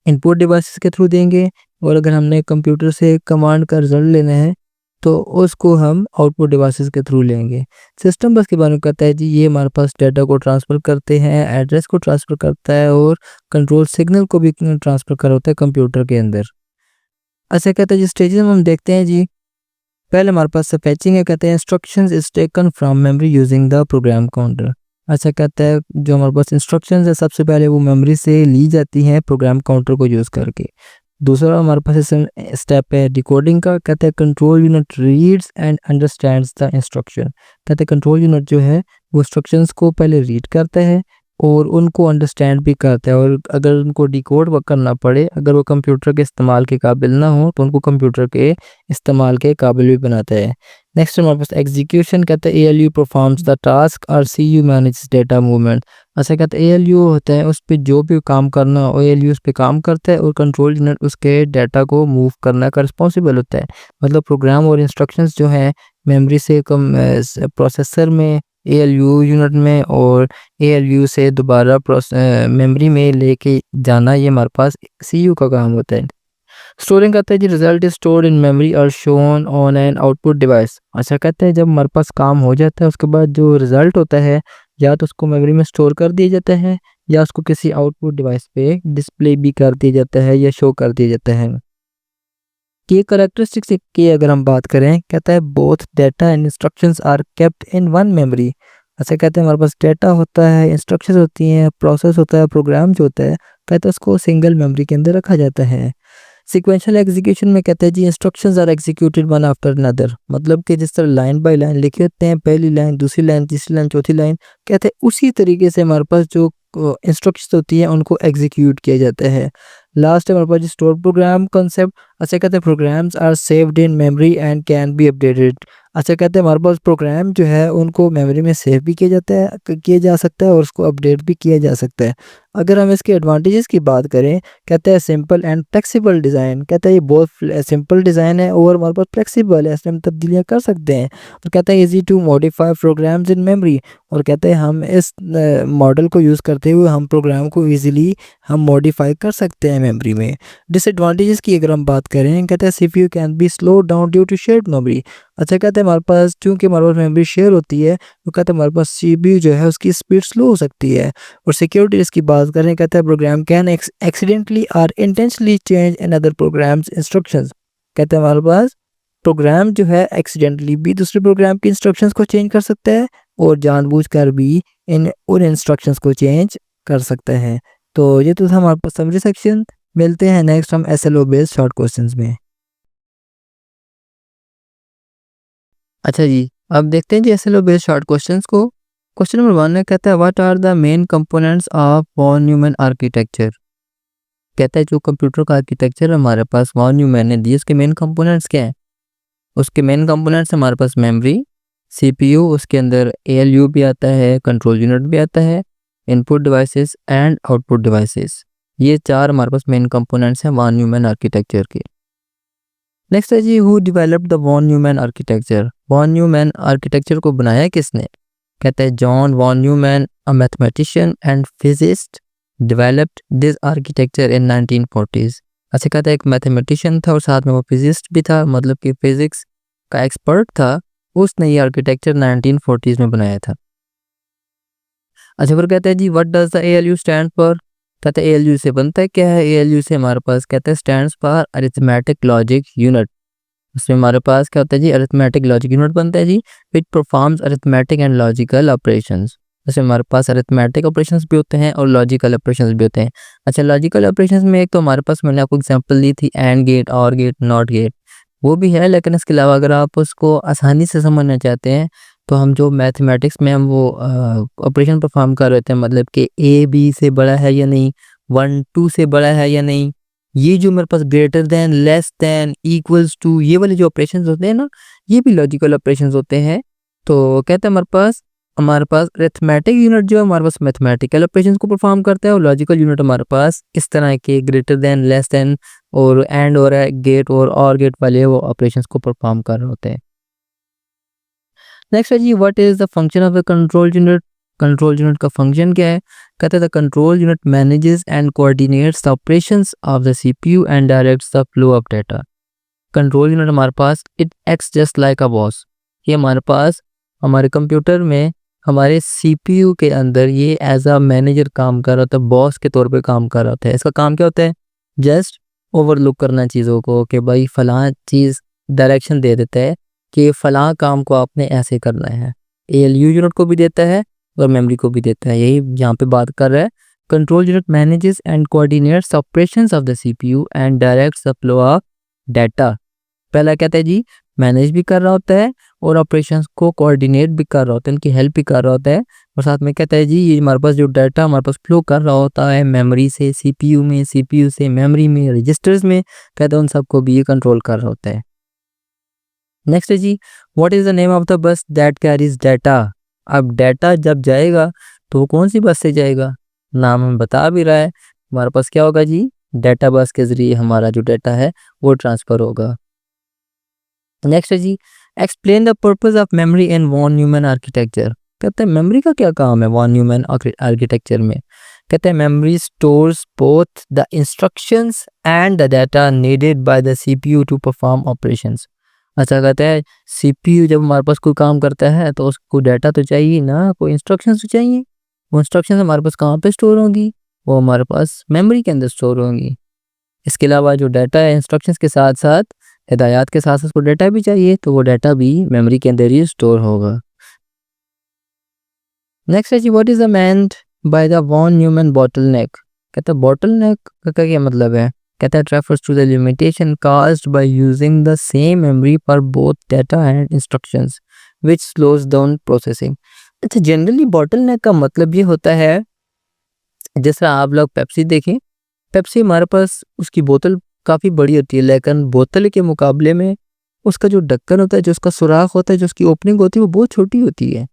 इनपुट डिवाइसेस के थ्रू देंगे, और अगर हमने कंप्यूटर से कमांड का रिजल्ट लेना है तो उसको हम आउटपुट डिवाइसेस के थ्रू लेंगे। सिस्टम बस के बारे में कहता है जी ये हमारे पास डाटा को ट्रांसफ़र करते हैं, एड्रेस को ट्रांसफ़र करता है और कंट्रोल सिग्नल को भी ट्रांसफ़र कर होता है कंप्यूटर के अंदर। अच्छा कहता है जी स्टेजेस हम देखते हैं जी। पहले हमारे पास फैचिंग है, कहते हैं instructions is taken from memory using the program counter. अच्छा कहता है जो हमारे पास इंस्ट्रक्शंस है सबसे पहले वो मेमोरी से ली जाती हैं प्रोग्राम काउंटर को यूज़ करके। दूसरा हमारे पास स्टेप है डिकोडिंग का, कहते हैं control unit reads and understands the instruction. कहते हैं कंट्रोल यूनिट जो है वो इंस्ट्रक्शंस को पहले रीड करता है और उनको अंडरस्टैंड भी करता है, और अगर उनको डिकोड करना पड़े, अगर वो कंप्यूटर के इस्तेमाल के काबिल ना हो तो उनको कंप्यूटर के इस्तेमाल के काबिल भी बनाता है। नेक्स्ट हमारे पास एग्जीक्यूशन, कहते हैं एएलयू परफॉर्म्स द टास्क और सीयू मैनेज डेटा मूवमेंट। ऐसा कहते हैं एएलयू होता है उस पर जो भी काम करना हो एएलयू उस पर काम करता है और कंट्रोल यूनिट उसके डाटा को मूव करने का रिस्पॉन्सिबल होता है। मतलब प्रोग्राम और इंस्ट्रक्शंस जो हैं मेमोरी से कम प्रोसेसर में, एएलयू यूनिट में, और एएलयू से दोबारा मेमोरी में लेके जाना, ये हमारे पास सीयू का काम होता है। स्टोरिंग कहते हैं जी result is stored in memory और shown on an output device. अच्छा कहते हैं जब हमारे पास काम हो जाता है उसके बाद जो रिजल्ट होता है या तो उसको मेमोरी में स्टोर कर दिया जाता है या उसको किसी आउटपुट डिवाइस पे डिस्प्ले भी कर दिया जाता है या शो कर दिया जाता है। की करेक्टरिस्टिक्स की अगर हम बात करें, कहता है both data and instructions are kept in one memory. ऐसे कहते हैं हमारे पास डाटा होता है, इंस्ट्रक्शंस होती हैं, प्रोसेस होता है, प्रोग्राम जो होता है, कहते हैं उसको सिंगल मेमोरी के अंदर रखा जाता है। सीक्वेंशियल एग्जीक्यूशन में कहते हैं जी instructions are executed one after another. मतलब कि जिस तरह लाइन बाय लाइन लिखे होते हैं, पहली लाइन, दूसरी लाइन, तीसरी लाइन, चौथी लाइन, कहते हैं उसी तरीके से हमारे पास जो इंस्ट्रक्शंस होती हैं उनको एग्जीक्यूट किया जाता है। लास्ट है हमारे पास स्टोर प्रोग्राम कॉन्सेप्ट। अच्छा कहते हैं programs are saved in memory and can be updated. अच्छा कहते हैं हमारे पास प्रोग्राम जो है उनको मेमोरी में सेव भी किया जाता है, किया जा सकता है और उसको अपडेट भी किया जा सकता है। अगर हम इसके एडवांटेजेस की बात करें, कहते हैं सिंपल एंड फ्लेक्सिबल डिज़ाइन। कहता है ये बहुत सिंपल डिज़ाइन है और हमारे पास फ्लेक्सिबल है, इसमें हम तब्दीलियाँ कर सकते हैं। और कहता है easy to modify programs in memory. और कहते हैं हम इस मॉडल को यूज़ करते हुए हम प्रोग्राम को ईजिली हम मॉडिफाई कर सकते हैं मेमोरी में। डिसएडवांटेजेस की अगर हम बात करें, कहते हैं CPU can be slow down due to shared memory. अच्छा कहते हैं हमारे पास चूँकि हमारे पास मेमोरी शेयर होती है तो कहते हैं हमारे पास सीपीयू जो है उसकी स्पीड स्लो हो सकती है। और सिक्योरिटी रिस्क की बात करें, कहते हैं प्रोग्राम कैन एक्सीडेंटली और intentionally change another program's instructions. कहते हैं हमारे पास प्रोग्राम जो है एक्सीडेंटली भी दूसरे प्रोग्राम की इंस्ट्रक्शंस को चेंज कर सकता है और जानबूझकर भी उन इंस्ट्रक्शंस को चेंज कर सकता है। तो ये तो था हमारे पास समरी सेक्शन। मिलते हैं नेक्स्ट हम एसएलओ बेस्ड शॉर्ट क्वेश्चंस में। अच्छा जी, अब देखते हैं जी एसएलओ बेस्ड शॉर्ट क्वेश्चंस को। क्वेश्चन नंबर 1 में कहता है what are the main components of von Neumann architecture. कहता है जो कंप्यूटर का आर्किटेक्चर हमारे पास वॉन न्यूमैन ने दी, उसके मेन कंपोनेंट्स क्या हैं? उसके मेन कंपोनेंट्स हमारे पास मेमोरी, सीपीयू, उसके अंदर एएलयू भी आता है, कंट्रोल यूनिट भी आता है, input devices and output devices. ये 4 हमारे पास मेन कंपोनेंट्स हैं वॉन न्यूमैन आर्किटेक्चर के। नेक्स्ट है जी, who developed the von Neumann architecture? Von Neumann architecture को बनाया किसने? कहता है John von Neumann, a mathematician and physicist, developed this architecture in 1940s। अच्छा, कहता है एक मैथमेटिशियन था और साथ में वो फिजिस्ट भी था, मतलब कि फिजिक्स का एक्सपर्ट था। उसने ये आर्किटेक्चर 1940s में बनाया था। अच्छा, फिर कहता है जी what does the ALU stand for? कहता है एएलयू से बनता है क्या है? एएलयू से हमारे पास कहता है stands for arithmetic logic unit. उसमें हमारे पास क्या होता है जी, अरिथमेटिक लॉजिक यूनिट बनता है जी, which performs arithmetic and logical operations. जैसे हमारे पास अरिथमेटिक ऑपरेशंस भी होते हैं और लॉजिकल ऑपरेशंस भी होते हैं। अच्छा, लॉजिकल ऑपरेशंस में एक तो हमारे पास मैंने आपको एग्जांपल दी थी एंड गेट, और गेट, नॉट गेट, वो भी है। लेकिन इसके अलावा अगर आप उसको आसानी से समझना चाहते हैं तो हम जो मैथमेटिक्स में हम वो ऑपरेशन परफॉर्म कर रहे थे, मतलब कि ए बी से बड़ा है या नहीं, 1 2 से बड़ा है या नहीं, ये जो मेरे पास greater than, less than, equals to, ये वाले जो ऑपरेशंस होते हैं ना, ये भी लॉजिकल ऑपरेशंस होते हैं। तो कहते हैं हमारे पास अरिथमेटिक यूनिट जो है हमारे पास मैथमेटिकल ऑपरेशंस को परफॉर्म करता है, और लॉजिकल यूनिट हमारे पास इस तरह के ग्रेटर देन, लेस देन और एंड और गेट और गेट वाले वो ऑपरेशंस को परफॉर्म कर रहे होते हैं। नेक्स्ट है जी, what is the function of the control unit? Control unit का फंक्शन क्या है? कहते हैं the control unit manages and coordinates the operations of the CPU and directs the flow of data. Control unit हमारे पास it acts just like a boss. ये हमारे पास हमारे कंप्यूटर में हमारे सीपीयू के अंदर ये एज अ मैनेजर काम कर रहा होता है, बॉस के तौर पे काम कर रहा होता है। इसका काम क्या होता है? जस्ट ओवरलुक करना चीज़ों को, कि भाई फलां चीज़ डायरेक्शन दे देता है कि फलां काम को आपने ऐसे करना है। एएलयू यूनिट को भी देता है और मेमोरी को भी देता है, यही यहाँ पे बात कर रहा है। Control unit manages and coordinates operations of the CPU and directs the flow of data. पहला कहता है जी मैनेज भी कर रहा होता है और ऑपरेशंस को कोऑर्डिनेट भी कर रहा होता है, उनकी हेल्प भी कर रहा होता है। और साथ में कहता है जी ये हमारे पास जो डाटा हमारे पास फ्लो कर रहा होता है मेमोरी से सीपीयू में, सीपीयू से मेमोरी में, रजिस्टर्स में, कहता है उन सबको भी ये कंट्रोल कर रहा होता है। नेक्स्ट है जी, what is the name of the bus that carries data? अब डाटा जब जाएगा तो वो कौन सी बस से जाएगा? नाम हमें बता भी रहा है, हमारे पास क्या होगा जी, डाटा बस के जरिए हमारा जो डाटा है वो ट्रांसफर होगा। नेक्स्ट है जी, explain the purpose of memory in von Neumann architecture. कहते हैं मेमोरी का क्या काम है वॉन न्यूमैन आर्किटेक्चर में? कहते हैं memory stores both the instructions and the data needed by the CPU to perform operations. अच्छा, कहता है सीपीयू जब हमारे पास कोई काम करता है तो उसको डाटा तो चाहिए ना, कोई इंस्ट्रक्शंस तो चाहिए। वो इंस्ट्रक्शंस हमारे पास कहाँ पे स्टोर होंगी? वो हमारे पास मेमोरी के अंदर स्टोर होंगी। इसके अलावा जो डाटा है इंस्ट्रक्शंस के साथ साथ, हिदायत के साथ साथ उसको डाटा भी चाहिए, तो वो डाटा भी मेमोरी के अंदर ही स्टोर होगा। नेक्स्ट है जी, what is the meant by the von Neumann bottleneck? कहता है बॉटलनेक का क्या मतलब है? कहता है it refers to the limitation caused by using the same memory for both data and instructions which slows down processing। अच्छा, जनरली बॉटलनेक का मतलब ये होता है, जैसे आप लोग पेप्सी देखें, पेप्सी हमारे पास उसकी बोतल काफ़ी बड़ी होती है, लेकिन बोतल के मुकाबले में उसका जो ढक्कन होता है, जो उसका सुराख होता है, जो उसकी ओपनिंग होती है, वो बहुत छोटी होती है।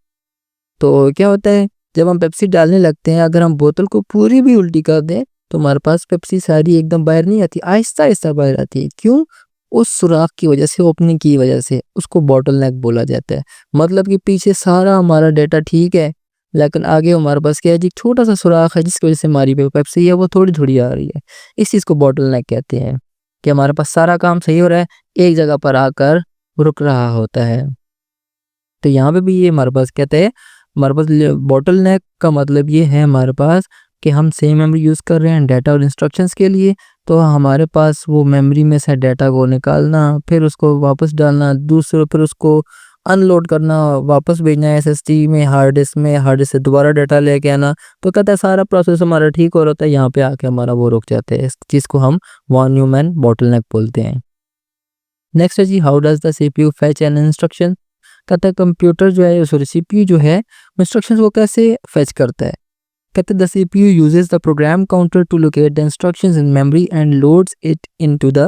तो क्या होता है जब हम पेप्सी डालने लगते हैं, अगर हम बोतल को पूरी भी उल्टी कर दें तो हमारे पास पेप्सी सारी एकदम बाहर नहीं आती, आहिस्ता आहिस्ता बाहर आती है। क्यों? उस सुराख की वजह से, ओपनिंग की वजह से। उसको बॉटलनेक बोला जाता है। मतलब कि पीछे सारा हमारा डाटा ठीक है, लेकिन आगे हमारे पास क्या है जी, छोटा सा सुराख है जिसकी वजह से हमारी पेप्सी है वो थोड़ी थोड़ी आ रही है। इस चीज़ को बॉटलनेक कहते हैं, कि हमारे पास सारा काम सही हो रहा है, एक जगह पर आकर रुक रहा होता है। तो यहाँ पे भी ये हमारे पास कहते हैं, हमारे पास बॉटलनेक का मतलब ये है हमारे पास कि हम सेम मेमोरी यूज़ कर रहे हैं डाटा और इंस्ट्रक्शंस के लिए, तो हमारे पास वो मेमोरी में से डाटा को निकालना, फिर उसको वापस डालना, दूसरे फिर उसको अनलोड करना, वापस भेजना एसएसडी में, हार्ड डिस्क में, हार्ड डिस्क से दोबारा डाटा लेके आना। तो कहता है सारा प्रोसेस हमारा ठीक हो रहा है, यहाँ पे आके हमारा वो रुक जाता है। इस चीज़ को हम वॉन न्यूमैन बॉटलनेक बोलते हैं। नेक्स्ट है जी, how does the CPU fetch an instruction? कहता है कंप्यूटर जो है, सॉरी सीपीयू जो है, इंस्ट्रक्शंस को कैसे फैच करता है? कहते हैं the CPU uses the program counter to locate the instructions in memory and loads it into the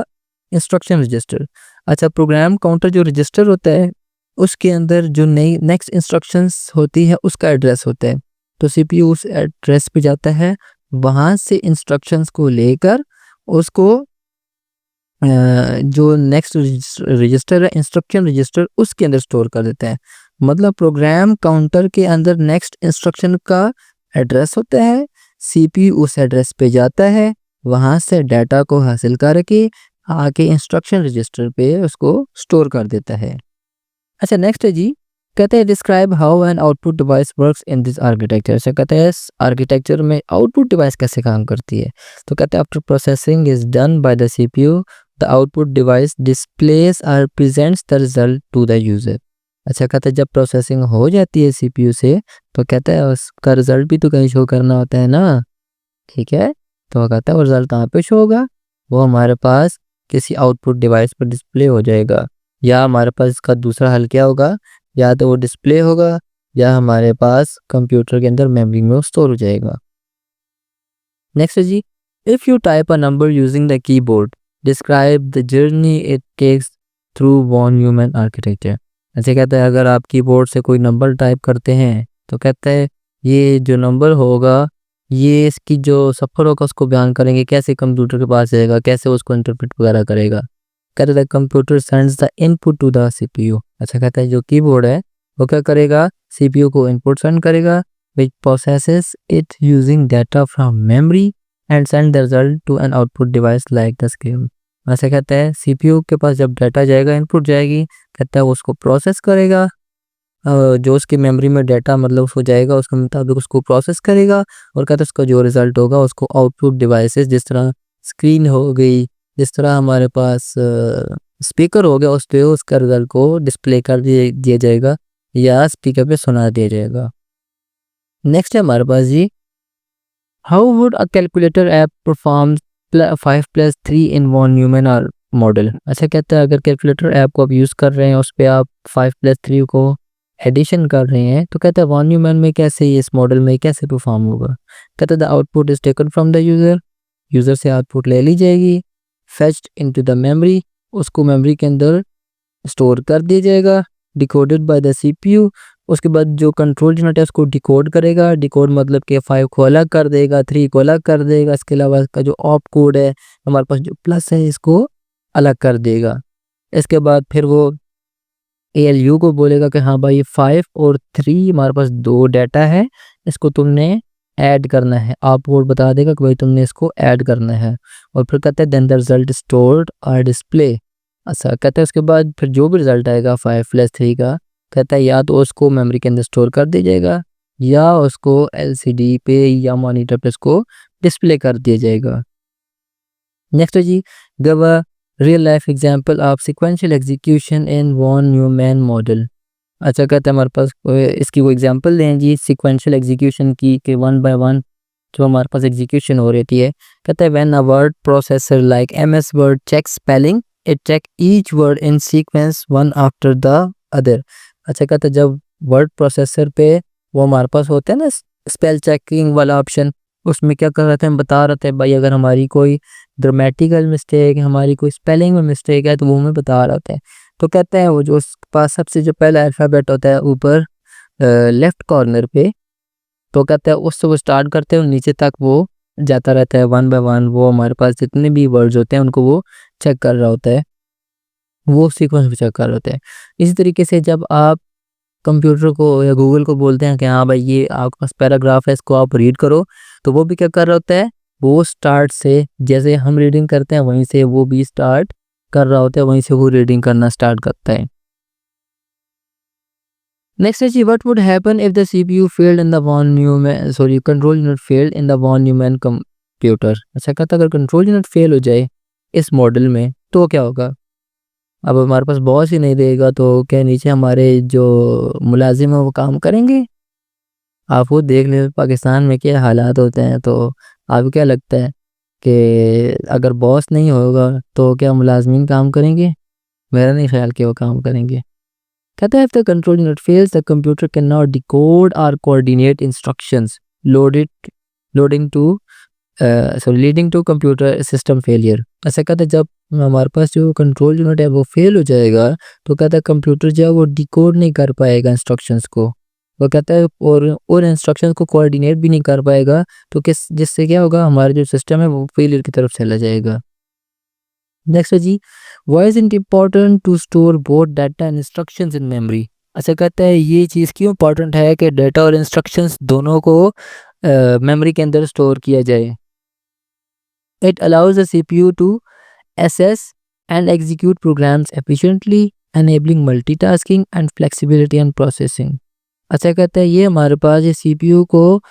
instruction register। अच्छा, प्रोग्राम काउंटर जो रजिस्टर होता है उसके अंदर जो नई नेक्स्ट इंस्ट्रक्शंस होती है उसका एड्रेस होता है। तो CPU उस एड्रेस पे जाता है, वहाँ से इंस्ट्रक्शंस को लेकर उसको जो नेक्स्ट रजिस्टर है इंस्ट्रक्शन रजिस्टर उसके अंदर स्टोर कर देता है। मतलब प्रोग्राम काउंटर के अंदर नेक्स्ट इंस्ट्रक्शन का एड्रेस होता है, CPU उस एड्रेस पे जाता है, वहाँ से डाटा को हासिल करके आके इंस्ट्रक्शन रजिस्टर पे उसको स्टोर कर देता है। अच्छा, नेक्स्ट है जी, कहते हैं describe how an output device works in this architecture. अच्छा, कहते हैं इस आर्किटेक्चर में आउटपुट डिवाइस कैसे काम करती है। तो कहते हैं after processing is done by the CPU the output device displays और presents the result to the user. अच्छा, कहते हैं जब प्रोसेसिंग हो जाती है CPU से तो कहता है उसका रिजल्ट भी तो कहीं शो करना होता है ना, ठीक है। तो कहता है वो रिजल्ट कहाँ पे शो होगा, वो हमारे पास किसी आउटपुट डिवाइस पर डिस्प्ले हो जाएगा, या हमारे पास इसका दूसरा हल क्या होगा, या तो वो डिस्प्ले होगा या हमारे पास कंप्यूटर के अंदर मेमोरी में स्टोर हो जाएगा। नेक्स्ट है जी, if you type a number using the keyboard describe the journey it takes through von Neumann architecture. ऐसे कहता है अगर आप कीबोर्ड से कोई नंबर टाइप करते हैं तो कहता है ये जो नंबर होगा ये इसकी जो सफ़र होगा उसको बयान करेंगे, कैसे कंप्यूटर के पास जाएगा, कैसे उसको इंटरप्रेट वगैरह करेगा। कहता है computer sends the input to the CPU। अच्छा, कहता है जो कीबोर्ड है वो क्या करेगा, CPU को इनपुट सेंड करेगा which processes it using data from memory and send the result to an output device like the screen. ऐसा कहता है CPU के पास जब डाटा जाएगा, इनपुट जाएगी, कहता है वो उसको प्रोसेस करेगा, जो उसकी मेमोरी में डाटा मतलब उसको जाएगा उसके मुताबिक उसको प्रोसेस करेगा, और कहते हैं उसका जो रिज़ल्ट होगा उसको आउटपुट डिवाइसेस जिस तरह स्क्रीन हो गई, जिस तरह हमारे पास स्पीकर हो गया, उस पर उसका रिज़ल्ट को डिस्प्ले कर दिया जाएगा या स्पीकर पे सुना दिया जाएगा। नेक्स्ट है हमारे पास जी, how would a calculator app perform 5+3 in von Neumann model. अच्छा, कहता है अगर कैलकुलेटर ऐप को आप यूज़ कर रहे हैं उस पर आप 5+3 को एडिशन कर रहे हैं तो कहता है वॉन न्यूमैन में कैसे इस मॉडल में कैसे परफॉर्म होगा। कहता है the output is taken from the user से आउटपुट ले ली जाएगी, फेच्ड इनटू द मेमोरी, उसको मेमोरी के अंदर स्टोर कर दिया जाएगा, डिकोडेड बाय द CPU। उसके बाद जो कंट्रोल यूनिट है उसको डिकोड करेगा, डिकोड मतलब कि 5 को अलग कर देगा, 3 को अलग कर देगा, इसके अलावा इसका जो ऑप कोड है हमारे पास जो प्लस है इसको अलग कर देगा। इसके बाद फिर वो ALU को बोलेगा कि हाँ भाई 5 और 3 हमारे पास 2 डाटा है, इसको तुमने ऐड करना है, आप कोड बता देगा कि भाई तुमने इसको ऐड करना है, और फिर कहते हैं देन द रिजल्ट स्टोर्ड और डिस्प्ले। अच्छा, कहते हैं उसके बाद फिर जो भी रिजल्ट आएगा 5+3 का, कहता है या तो उसको मेमोरी के अंदर स्टोर कर दिया जाएगा या उसको LCD पे या मॉनिटर पे उसको डिस्प्ले कर दिया जाएगा। नेक्स्ट है जी, give a real life example of sequential execution in von Neumann model. अच्छा, कहते हैं हमारे पास इसकी वो एग्जांपल दें जी सीक्वेंशियल एग्जीक्यूशन की कि 1 by 1 जो हमारे पास एग्जीक्यूशन हो रही है। कहता है when a word processor like MS word check spelling it check each word in sequence one after the other. अच्छा, कहता है जब वर्ड प्रोसेसर पे वो हमारे पास होता है ना स्पेल चेकिंग वाला ऑप्शन, उसमें क्या कर रहे थे हम बता रहे थे भाई अगर हमारी कोई ग्रामेटिकल मिस्टेक है, हमारी कोई स्पेलिंग में मिस्टेक है तो वो हमें बता रहे होते हैं। तो कहते हैं वो जो उसके पास सबसे जो पहला अल्फ़ाबेट होता है ऊपर लेफ़्ट कॉर्नर पे, तो कहते हैं उससे वो स्टार्ट करते हैं और नीचे तक वो जाता रहता है 1 by 1, वो हमारे पास जितने भी वर्ड्स होते हैं उनको वो चेक कर रहा होता है, वो सीक्वेंस में चेक कर रहे होते हैं। इसी तरीके से जब आप कंप्यूटर को या गूगल को बोलते हैं कि हाँ भाई ये आपके पास पैराग्राफ है इसको आप रीड करो, तो वो भी क्या कर रहा होता है, वो स्टार्ट से जैसे हम रीडिंग करते हैं वहीं से वो भी स्टार्ट कर रहा होता है, वहीं से वो रीडिंग करना स्टार्ट करता है। नेक्स्ट है जी, what would happen if the CPU failed in the von Neumann control unit failed in the von Neumann computer. अच्छा, कहता अगर कंट्रोल यूनिट फेल हो जाए इस मॉडल में तो क्या होगा। अब हमारे पास बॉस ही नहीं रहेगा तो क्या नीचे हमारे जो मुलाजिम है वो काम करेंगे। आप वो देख लें पाकिस्तान में क्या हालात होते हैं, तो आपको क्या लगता है कि अगर बॉस नहीं होगा तो क्या मुलाजमीन काम करेंगे। मेरा नहीं ख्याल कि वो काम करेंगे। कहता है if the control unit fails the computer cannot decode or coordinate instructions loaded leading to computer system failure. ऐसा कहते हैं जब हमारे पास जो कंट्रोल यूनिट है वो फेल हो जाएगा तो कहता है कंप्यूटर जो है वो डिकोड नहीं कर पाएगा इंस्ट्रक्शंस को, वो कहता है और इंस्ट्रक्शंस को कोऑर्डिनेट भी नहीं कर पाएगा, तो जिससे क्या होगा, हमारा जो सिस्टम है वो फेलियर की तरफ चला जाएगा। नेक्स्ट है जी, why is it important to store both data and instructions in memory. अच्छा कहता है ये चीज़ क्यों इंपॉर्टेंट है कि डाटा और इंस्ट्रक्शंस दोनों को मेमोरी के अंदर स्टोर किया जाए। It allows the CPU to assess and execute programs efficiently, enabling multitasking and flexibility and processing। अच्छा कहता है ये हमारे पास ये सीपीयू को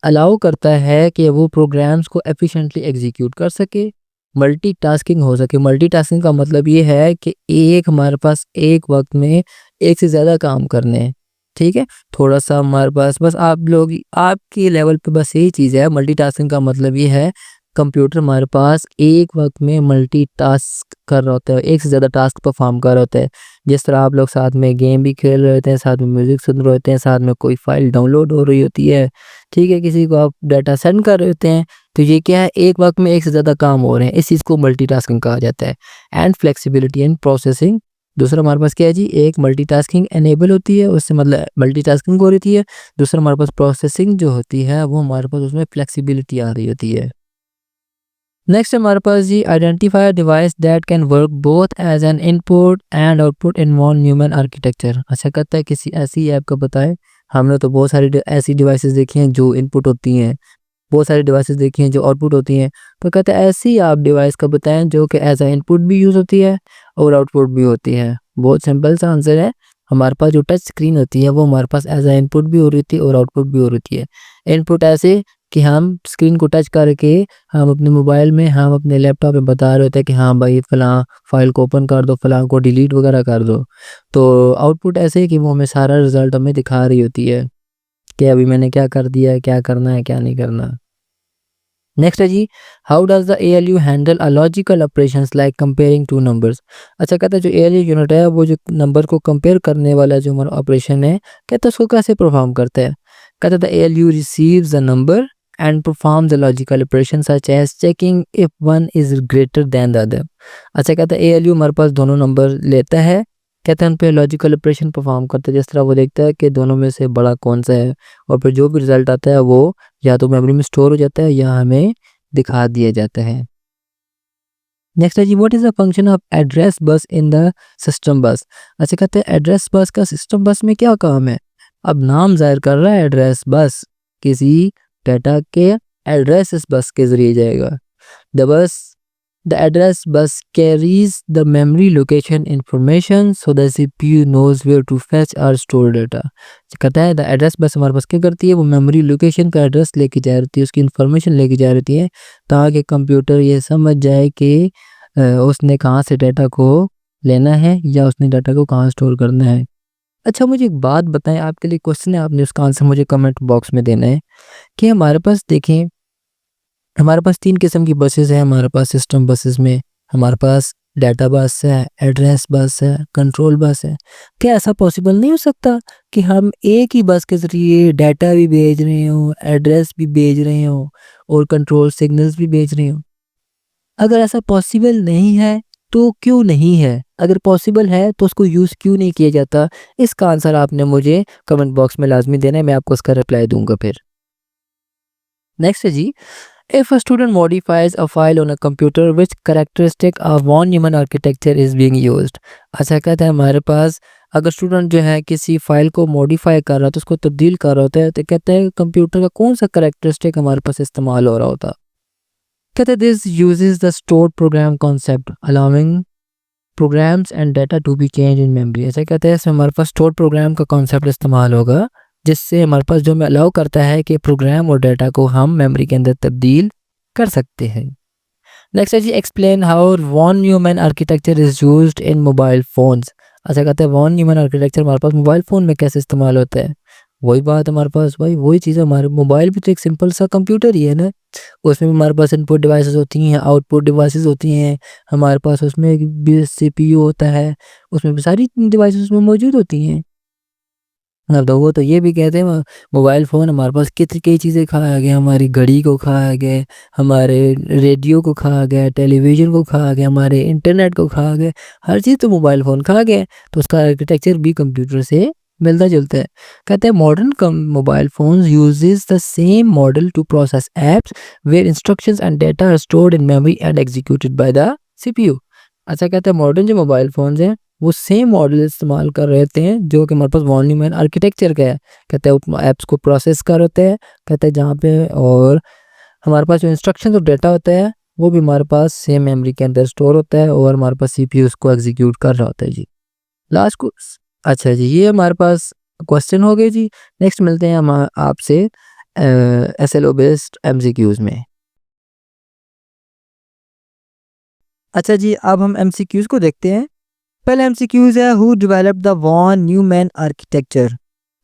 अलाउ करता है कि वो प्रोग्राम्स को एफिशिएंटली एग्जीक्यूट कर सके, मल्टीटास्किंग हो सके। मल्टीटास्किंग का मतलब ये है कि हमारे पास एक वक्त में एक से ज़्यादा काम करने हैं, ठीक है। थोड़ा सा हमारे पास बस आप लोग आपके लेवल पे बस यही चीज़ है। मल्टीटास्किंग का मतलब ये है कंप्यूटर हमारे पास एक वक्त में मल्टीटास्क कर रहा होता है, एक से ज़्यादा टास्क परफॉर्म कर रहा होता है। जिस तरह आप लोग साथ में गेम भी खेल रहे होते हैं, साथ में म्यूज़िक सुन रहे होते हैं, साथ में कोई फाइल डाउनलोड हो रही होती है, ठीक है, किसी को आप डाटा सेंड कर रहे होते हैं, तो ये क्या है, एक वक्त में एक से ज़्यादा काम हो रहे हैं, इस चीज़ को मल्टीटास्किंग कहा जाता है। एंड फ्लेक्सिबिलिटी एंड प्रोसेसिंग, दूसरा हमारे पास क्या है जी, एक मल्टीटास्किंग एनेबल होती है, उससे मतलब मल्टीटास्किंग हो रही है। दूसरा हमारे पास प्रोसेसिंग जो होती है वो हमारे पास उसमें फ्लेक्सिबिलिटी आ रही होती है। नेक्स्ट हमारे पास जी, identify device that can work both as an input and output in von Neumann architecture. अच्छा कहता है किसी ऐसी ऐप का बताएं। हमने तो बहुत सारी ऐसी डिवाइसेस देखी हैं जो इनपुट होती हैं, बहुत सारी डिवाइसेस देखी हैं जो आउटपुट होती हैं, तो कहते हैं ऐसी आप डिवाइस का बताएं जो कि एज ए इनपुट भी यूज़ होती है और आउटपुट भी होती है। बहुत सिंपल सा आंसर है, हमारे पास जो टच स्क्रीन होती है वो हमारे पास एज ए इनपुट भी हो रही थी और आउटपुट भी हो रही है। इनपुट ऐसे कि हम स्क्रीन को टच करके हम अपने मोबाइल में, हम अपने लैपटॉप में बता रहे होते हैं कि हाँ भाई फ़लाँ फाइल को ओपन कर दो, फ़लाँ को डिलीट वगैरह कर दो। तो आउटपुट ऐसे है कि वो हमें सारा रिजल्ट हमें दिखा रही होती है कि अभी मैंने क्या कर दिया है, क्या करना है, क्या नहीं करना। नेक्स्ट है जी, how does the ALU handle a logical operations like comparing two numbers. अच्छा कहता है जो ALU यूनिट है वो जो नंबर को कंपेयर करने वाला जो हमारा ऑपरेशन है, कहता है उसको कैसे परफॉर्म करता है। कहता है the ALU receives the number and performs the logical operation such as checking if one is greater than the other। अच्छा कहता है ALU हमारे पास दोनों नंबर लेता है, कहता है उन पे लॉजिकल ऑपरेशन परफॉर्म करता है, जिस तरह वो देखता है कि दोनों में से बड़ा कौन सा है, और फिर जो भी रिजल्ट आता है वो या तो मेमोरी में स्टोर हो जाता है या हमें दिखा दिया जाता है। नेक्स्ट है जी, what is the function of address bus in the system बस। अच्छा कहते हैं एड्रेस बस का सिस्टम बस में क्या काम है। अब नाम ज़ाहिर कर रहा है एड्रेस बस, किसी डाटा के एड्रेस इस बस के ज़रिए जाएगा। The address bus carries the memory location information so the CPU knows where to fetch और स्टोर डाटा। कहता है द एड्रेस बस हमारे पास क्या करती है, वो मेमोरी लोकेशन का एड्रेस लेके जा रही है, उसकी इंफॉर्मेशन लेके जा रही है, ताकि कंप्यूटर ये समझ जाए कि उसने कहाँ से डाटा को लेना है या उसने डाटा को कहाँ स्टोर करना है। अच्छा मुझे एक बात बताएं, आपके लिए क्वेश्चन है, आपने उसका आंसर मुझे कमेंट बॉक्स में देना है कि हमारे पास देखें, हमारे पास 3 किस्म की बसेस हैं हमारे पास सिस्टम बसेस में। हमारे पास डाटा बस है, एड्रेस बस है, कंट्रोल बस है। क्या ऐसा पॉसिबल नहीं हो सकता कि हम एक ही बस के ज़रिए डाटा भी भेज रहे हों, एड्रेस भी भेज रहे हों और कंट्रोल सिग्नल्स भी भेज रहे हों। अगर ऐसा पॉसिबल नहीं है तो क्यों नहीं है, अगर पॉसिबल है तो उसको यूज़ क्यों नहीं किया जाता। इसका आंसर आपने मुझे कमेंट बॉक्स में लाजमी देना है, मैं आपको उसका रिप्लाई दूंगा फिर। नेक्स्ट है जी, if a student modifies a file on a computer which characteristic of one human architecture is being used। अच्छा कहता है हमारे पास अगर स्टूडेंट जो है किसी फाइल को मॉडिफाई कर रहा है तो उसको तब्दील कर रहा होता है, तो कहता है कंप्यूटर का कौन सा करेक्टरिस्टिक हमारे पास इस्तेमाल हो रहा होता। कहते हैं this uses the stored program concept allowing programs and data to be change in memory. ऐसा कहते हैं इसमें हमारे पास स्टोर्ड प्रोग्राम का कॉन्सेप्ट इस्तेमाल होगा, जिससे हमारे पास जो अलाउ करता है कि प्रोग्राम और डाटा को हम मेमोरी के अंदर तब्दील कर सकते हैं। नेक्स्ट है जी, explain how von Neumann architecture is used in mobile phones. अच्छा कहते हैं वन ह्यूमन आर्किटेक्चर हमारे पास मोबाइल फ़ोन में कैसे इस्तेमाल होता है। वही बात हमारे पास भाई वही चीज़ है, हमारे मोबाइल भी तो एक सिंपल सा कंप्यूटर ही है ना। उसमें भी हमारे पास इनपुट डिवाइसेस होती हैं, आउटपुट डिवाइसेस होती हैं, हमारे पास उसमें भी CPU होता है, उसमें भी सारी डिवाइसेस उसमें मौजूद होती हैं। तो वो तो ये भी कहते हैं मोबाइल फ़ोन हमारे पास कितनी कई चीज़ें खा गया, हमारी घड़ी को खा गए, हमारे रेडियो को खा गया, टेलीविज़न को खा गया, हमारे इंटरनेट को खा गया, हर चीज़ तो मोबाइल फ़ोन खा गया। तो उसका आर्किटेक्चर भी कंप्यूटर से मिलता-जुलता है। कहते हैं modern mobile phones uses the same model to process apps where instructions and data are stored in memory and executed by the CPU. अच्छा कहते हैं मॉडर्न जो मोबाइल फ़ोन्स हैं वो सेम मॉडल इस्तेमाल कर रहे होते हैं जो कि हमारे पास वॉन न्यूमैन आर्किटेक्चर का है। कहते हैं ऐप्स को प्रोसेस कर होते हैं, कहते हैं जहाँ पे, और हमारे पास जो इंस्ट्रक्शन और डेटा होता है वो भी हमारे पास सेम मेमोरी के अंदर स्टोर होता है और हमारे पास सीपीयू उसको एग्जीक्यूट कर रहा होता है जी। लास्ट को अच्छा जी, ये हमारे पास क्वेश्चन हो गए जी। नेक्स्ट मिलते हैं हम आपसे एसएलओ बेस्ड एमसीक्यूज में। अच्छा जी, अब हम एमसीक्यूज को देखते हैं। पहले एमसीक्यूज है who developed the von Neumann architecture,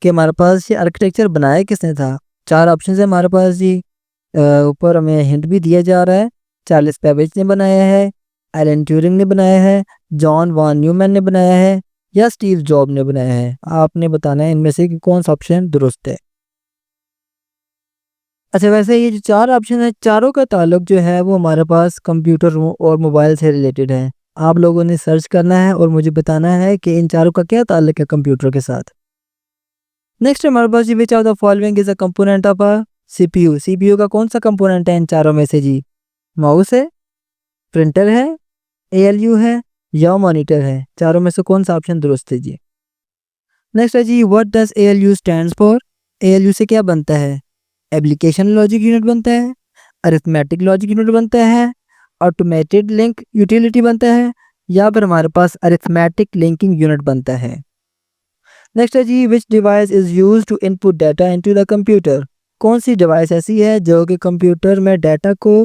कि हमारे पास ये आर्किटेक्चर बनाया किसने था। चार ऑप्शन है हमारे पास जी। ऊपर हमें हिंट भी दिया जा रहा है। चार्ल्स बेबेज ने बनाया है, एलन ट्यूरिंग ने बनाया है, जॉन वॉन न्यूमैन ने बनाया है, या स्टीव जॉब ने बनाया है। आपने बताना है इनमें से कि कौन सा ऑप्शन दुरुस्त है। अच्छा, वैसे ये जो चार ऑप्शन है चारों का ताल्लुक जो है वो हमारे पास कंप्यूटर और मोबाइल से रिलेटेड है। आप लोगों ने सर्च करना है और मुझे बताना है कि इन चारों का क्या ताल्लुक है कंप्यूटर के साथ। नेक्स्ट हमारे पास जी, which of the following is a component of a CPU. CPU का कौन सा कंपोनेंट है इन चारों में से जी। माउस है, प्रिंटर है, एएलयू है, या मॉनिटर है। चारों में से कौन सा ऑप्शन दुरुस्त है जी। नेक्स्ट है जी, what does ALU stands for. ALU से क्या बनता है। एप्लीकेशन लॉजिक यूनिट बनता है, अरिथमेटिक लॉजिक यूनिट बनता है, ऑटोमेटेड लिंक यूटिलिटी बनता है, या फिर हमारे पास अरिथमेटिक लिंकिंग यूनिट बनता है। नेक्स्ट है जी, which device is use to input data into the computer. कौन सी डिवाइस ऐसी है जो कि कंप्यूटर में डाटा को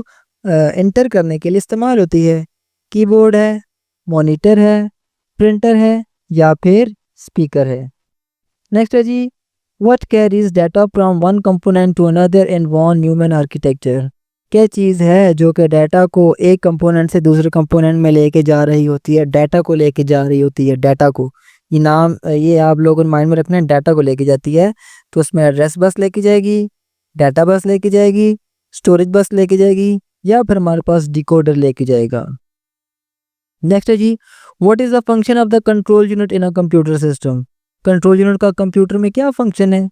इंटर करने के लिए इस्तेमाल होती है। कीबोर्ड है, मॉनिटर है, प्रिंटर है, या फिर स्पीकर है। नेक्स्ट है जी, what carries data from one component to another in von Neumann architecture. क्या चीज़ है जो कि डाटा को एक कंपोनेंट से दूसरे कंपोनेंट में लेके जा रही होती है, डाटा को लेके जा रही होती है। डाटा को, ये नाम ये आप लोगों ने माइंड में रखना है, डाटा को लेके जाती है। तो उसमें एड्रेस बस लेके जाएगी, डाटा बस लेके जाएगी, स्टोरेज बस लेके जाएगी, या फिर हमारे पास डिकोडर लेके जाएगा। नेक्स्ट है जी, what is the function of the control unit in a computer system. Control unit का कंप्यूटर में क्या फंक्शन है।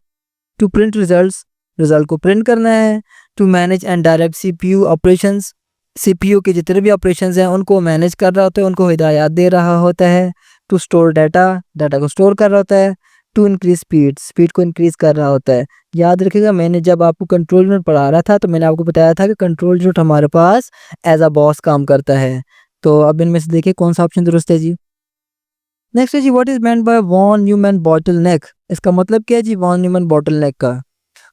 टू प्रिंट रिजल्ट्स, रिजल्ट को प्रिंट करना है। To manage and direct CPU operations, CPU के जितने भी ऑपरेशंस हैं उनको मैनेज कर रहा होता है, उनको हिदायत दे रहा होता है। टू स्टोर डाटा, डाटा को स्टोर कर रहा होता है। टू इंक्रीज स्पीड, स्पीड को इंक्रीज कर रहा होता है। याद रखिएगा, मैंने जब आपको कंट्रोल यूनिट पढ़ा रहा था तो मैंने आपको बताया था कि कंट्रोल यूनिट हमारे पास एज अ बॉस काम करता है। तो अब इनमें से देखिए कौन सा ऑप्शन दुरुस्त है जी। नेक्स्ट है जी, what is meant by von Neumann bottleneck. इसका मतलब क्या है जी वॉन न्यूमैन बॉटल नेक का।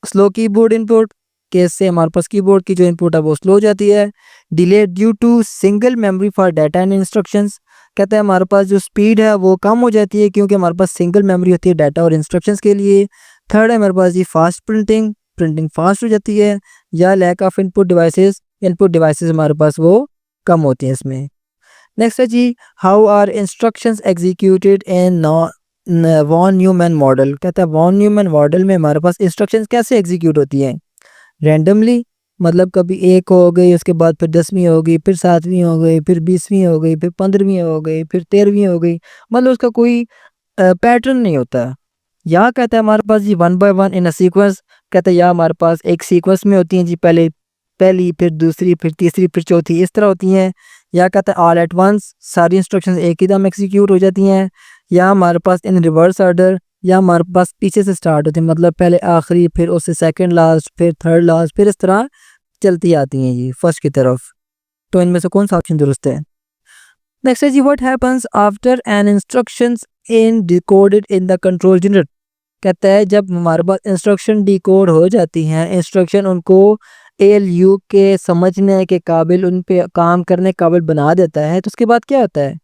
स्लो कीबोर्ड इनपुट, के इससे हमारे पास कीबोर्ड की जो इनपुट है वो स्लो हो जाती है। Delay due to single memory for data and instructions, कहते हैं हमारे पास जो स्पीड है वो कम हो जाती है क्योंकि हमारे पास सिंगल मेमोरी होती है डाटा और इंस्ट्रक्शंस के लिए। थर्ड है हमारे पास जी फास्ट प्रिंटिंग, प्रिंटिंग फास्ट हो जाती है। या lack of input devices, input devices हमारे पास वो कम होती हैं इसमें। नेक्स्ट है जी, how are instructions executed in von Neumann model. कहता है वॉन न्यूमैन मॉडल में हमारे पास इंस्ट्रक्शंस कैसे एग्जीक्यूट होती हैं। रैंडमली, मतलब कभी एक हो गई, उसके बाद फिर 10वीं हो गई, फिर 7वीं हो गई, फिर 20वीं हो गई, फिर 15वीं हो गई, फिर 13वीं हो गई, मतलब उसका कोई पैटर्न नहीं होता। या कहता है हमारे पास जी one by one in a sequence, कहता है या हमारे पास एक सीक्वेंस में होती हैं जी, पहले पहली, फिर दूसरी, फिर तीसरी, फिर चौथी, इस तरह होती हैं। या कहता है ऑल एट वंस, सारी इंस्ट्रक्शंस एक ही दम एग्जीक्यूट हो जाती हैं। या हमारे पास इन रिवर्स ऑर्डर, या हमारे पास पीछे से स्टार्ट होती है, मतलब पहले आखिरी, फिर उससे सेकंड लास्ट, फिर थर्ड लास्ट, फिर इस तरह चलती आती हैं ये फर्स्ट की तरफ। तो इनमें से कौन सा ऑप्शन दुरुस्त है। नेक्स्ट है जी, what happens after an instructions in decoded in the control unit. कहता है जब हमारे पास इंस्ट्रक्शन डिकोड हो जाती हैं, इंस्ट्रक्शन उनको एएलयू के समझने के काबिल, उन पे काम करने के काबिल बना देता है, तो उसके बाद क्या होता है।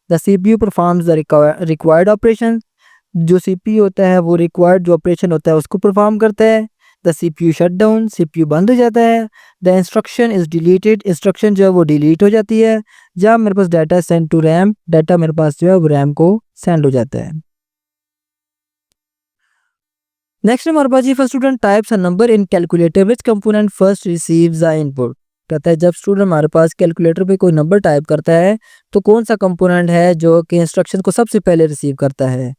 The CPU performs the required operation, जो सीपीयू होता है वो रिक्वायर्ड जो ऑपरेशन होता है उसको परफॉर्म करता है। The CPU shut down, CPU बंद हो जाता है। The instruction is deleted, instruction जो है वो डिलीट हो जाती है। या मेरे पास data send to RAM, data मेरे पास जो है वो रैम को सेंड हो जाता है। नेक्स्ट हमारे पास जी, first student types a number in calculator which component first receives the input. कहता है जब स्टूडेंट हमारे पास कैलकुलेटर पे कोई नंबर टाइप करता है तो कौन सा कंपोनेंट है जो कि इंस्ट्रक्शन को सबसे पहले रिसीव करता है।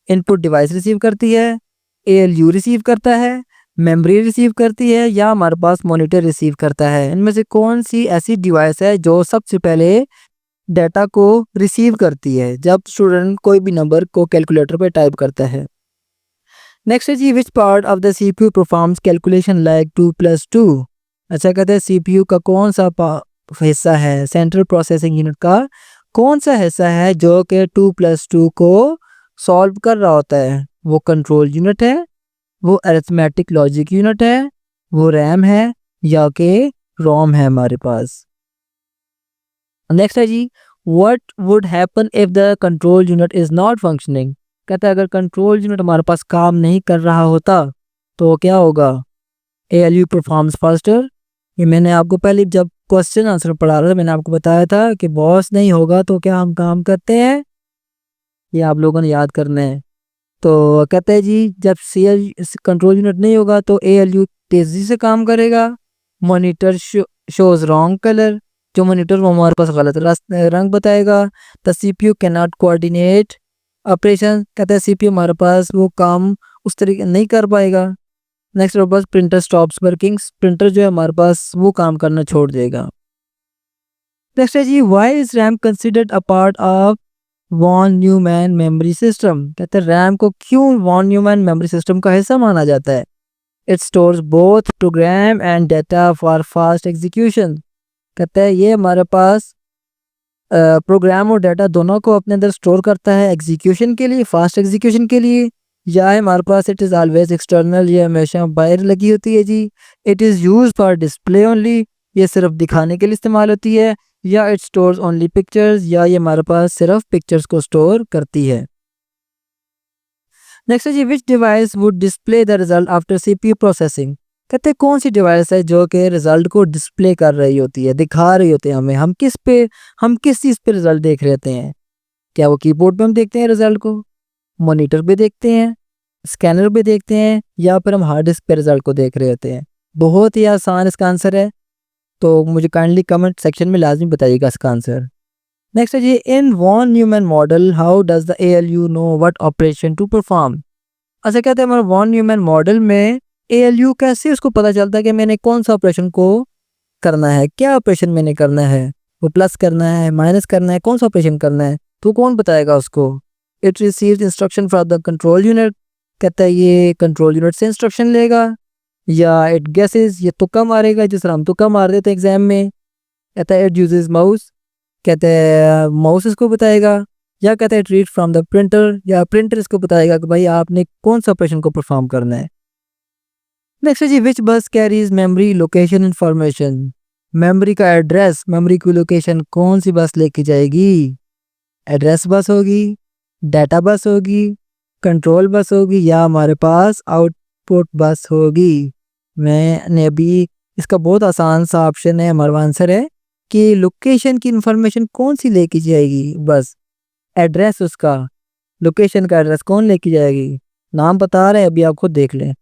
इनपुट डिवाइस रिसीव करती है, एएलयू रिसीव करता है, मेमोरी रिसीव करती है, या हमारे पास मॉनिटर रिसीव करता है। इनमें से कौन सी ऐसी डिवाइस है जो सबसे पहले डाटा को रिसीव करती है जब स्टूडेंट कोई भी नंबर को कैलकुलेटर पे टाइप करता है। नेक्स्ट है जी, which part of the CPU performs calculation like 2+2। अच्छा, कहते हैं सीपीयू का कौन सा हिस्सा है, सेंट्रल प्रोसेसिंग यूनिट का कौन सा हिस्सा है जो कि 2+2 को सॉल्व कर रहा होता है। वो कंट्रोल यूनिट है, वो अरिथमेटिक लॉजिक यूनिट है, वो रैम है, या कि रोम है हमारे पास। नेक्स्ट है जी, what would happen if the control unit is not functioning. कहता है अगर कंट्रोल यूनिट हमारे पास काम नहीं कर रहा होता तो क्या होगा। ALU performs faster. ये मैंने आपको पहले जब क्वेश्चन आंसर पढ़ा रहा था मैंने आपको बताया था कि बॉस नहीं होगा तो क्या हम काम करते हैं, ये आप लोगों ने याद करना है। तो कहते हैं जी जब सीएल कंट्रोल यूनिट नहीं होगा तो एएलयू तेजी से काम करेगा। मॉनिटर शोज रॉन्ग कलर, जो मॉनिटर वो हमारे पास गलत रंग बताएगा। The CPU can not coordinate operation. कहते हैं सीपीयू हमारे पास वो काम उस तरीके नहीं कर पाएगा। नेक्स्ट हमारे पास प्रिंटर स्टॉप्स वर्किंग। प्रिंटर जो है हमारे पास वो काम करना छोड़ देगा। नेक्स्ट है जी, why is RAM considered a part of von Neumann memory system. कहते हैं रैम को क्यों वॉन न्यूमैन मेमोरी सिस्टम का हिस्सा माना जाता है। It stores both program and data for fast execution. कहते हैं ये हमारे पास प्रोग्राम और डाटा दोनों को अपने अंदर स्टोर करता है एग्जीक्यूशन के लिए, फास्ट एग्जीक्यूशन के लिए। या हमारे पास इट इज़ ऑलवेज एक्सटर्नल, ये हमेशा बाहर लगी होती है जी। It is use for display only, ये सिर्फ दिखाने के लिए इस्तेमाल होती है। या इट स्टोर्स ओनली पिक्चर्स, या ये हमारे पास सिर्फ पिक्चर्स को स्टोर करती है। नेक्स्ट है जी, which device would display the result after CPU processing. कहते हैं कौन सी डिवाइस है जो कि रिजल्ट को डिस्प्ले कर रही होती है, दिखा रही होती है हमें। हम किस चीज़ पे रिजल्ट देख रहे होते हैं। क्या वो कीबोर्ड पे हम देखते हैं रिजल्ट को, मॉनिटर पे देखते हैं, स्कैनर पे देखते हैं, या फिर हम हार्ड डिस्क पे रिजल्ट को देख रहे होते हैं। बहुत ही आसान इसका आंसर है, तो मुझे काइंडली कमेंट सेक्शन में लाजमी बताइएगा इसका आंसर। नेक्स्ट है जी, in von Neumann model how does the ALU know what operation to perform. अच्छा, कहते हैं हमारे वॉन न्यूमैन मॉडल में एएलयू कैसे उसको पता चलता है कि मैंने कौन सा ऑपरेशन को करना है, क्या ऑपरेशन मैंने करना है, वो प्लस करना है, माइनस करना है, कौन सा ऑपरेशन करना है, तो कौन बताएगा उसको। It receives instruction from the control unit. कहता है ये कंट्रोल यूनिट से इंस्ट्रक्शन लेगा। या इट गेसेस, ये तुक्का मारेगा जिस तरह हम तुक्का मार देते हैं एग्जाम में। कहता है इट यूजेस माउस। कहते हैं माउस इसको बताएगा। या कहते हैं it read from the printer, या प्रिंटर इसको बताएगा कि भाई आपने कौन सा ऑपरेशन को परफॉर्म करना है। नेक्स्ट है जी, विच बस carries memory location information. Memory का एड्रेस, मेमोरी की लोकेशन कौन सी बस लेके जाएगी। एड्रेस बस होगी, डाटा बस होगी, कंट्रोल बस होगी, या हमारे पास आउटपुट बस होगी। मैंने अभी इसका बहुत आसान सा ऑप्शन है, हमारा आंसर है कि लोकेशन की इंफॉर्मेशन कौन सी लेके जाएगी, बस एड्रेस उसका, लोकेशन का एड्रेस कौन लेके जाएगी। नाम बता रहे हैं, अभी आप खुद देख लें।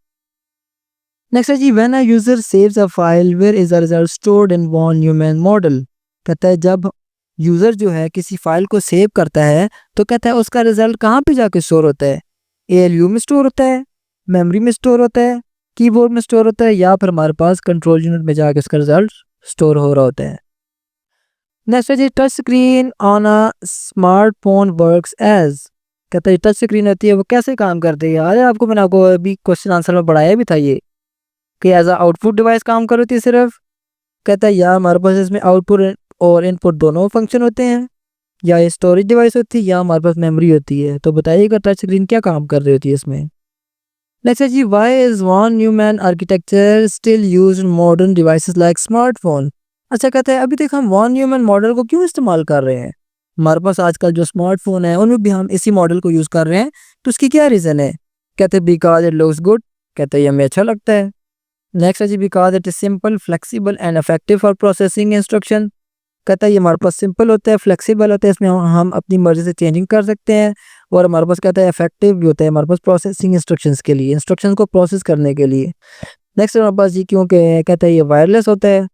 नेक्स्ट है जी, when a user saves a file where is a result stored in von Neumann model. कहता है जब यूजर जो है किसी फाइल को सेव करता है तो कहता है उसका रिजल्ट कहाँ पे जाके स्टोर होता है। एएलयू में स्टोर होता है, मेमोरी में स्टोर होता है, कीबोर्ड में स्टोर होता है, या फिर हमारे पास कंट्रोल यूनिट में जाके उसका रिजल्ट स्टोर हो रहा होता है। नेक्स्ट है जी, touch screen on a smartphone works as. कहता है टच स्क्रीन होती है वो कैसे काम करती है। अरे आपको मैंने आपको अभी क्वेश्चन आंसर में पढ़ाया भी था ये कि एज अ आउटपुट डिवाइस काम कर होती है सिर्फ। कहता है या हमारे पास इसमें आउटपुट और इनपुट दोनों फंक्शन होते हैं, या ये स्टोरेज डिवाइस होती है, या हमारे पास मेमोरी होती है। तो बताइएगा टच स्क्रीन क्या काम कर रही होती है इसमें। नेक्स्ट है जी, why is von Neumann architecture still used in modern devices like smartphone. अच्छा, कहता है अभी तक हम वॉन न्यूमैन मॉडल को क्यों इस्तेमाल कर रहे हैं। हमारे पास आजकल जो स्मार्टफोन है उनमें भी हम इसी मॉडल को यूज़ कर रहे हैं, तो उसकी क्या रीज़न है। कहते हैं बिकॉज इट लुक्स गुड। कहते हैं ये हमें अच्छा लगता है। नेक्स्ट है जी, because it is simple flexible and effective for processing instruction. कहता है ये हमारे पास सिंपल होता है, फ्लेक्सिबल होता है, इसमें हम अपनी मर्ज़ी से चेंजिंग कर सकते हैं और हमारे पास कहता है इफेक्टिव भी होता है हमारे पास प्रोसेसिंग इंस्ट्रक्शंस के लिए, इंस्ट्रक्शंस को प्रोसेस करने के लिए। नेक्स्ट हमारे पास जी क्योंकि कहता है ये वायरलेस होता है।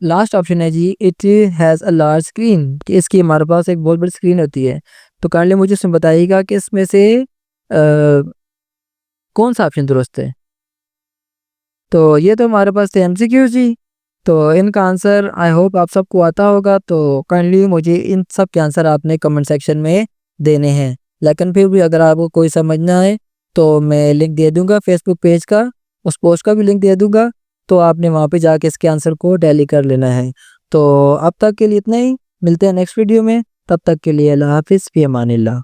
लास्ट ऑप्शन है जी it has a large screen, कि इसकी हमारे पास एक बहुत बड़ी स्क्रीन होती है। तो काइंडली मुझे इसमें बताइएगा कि इसमें से कौन सा ऑप्शन दुरुस्त है। तो ये तो हमारे पास थे एमसीक्यू जी। तो इनका आंसर आई होप आप सबको आता होगा, तो काइंडली मुझे इन सब के आंसर आपने कमेंट सेक्शन में देने हैं। लेकिन फिर भी अगर आपको कोई समझ ना आए तो मैं लिंक दे दूंगा फेसबुक पेज का, उस पोस्ट का भी लिंक दे दूंगा, तो आपने वहाँ पे जाके इसके आंसर को टैली कर लेना है। तो अब तक के लिए इतना ही, मिलते हैं नेक्स्ट वीडियो में, तब तक के लिए अल्लाह हाफिज़, फ़ी अमानिल्लाह।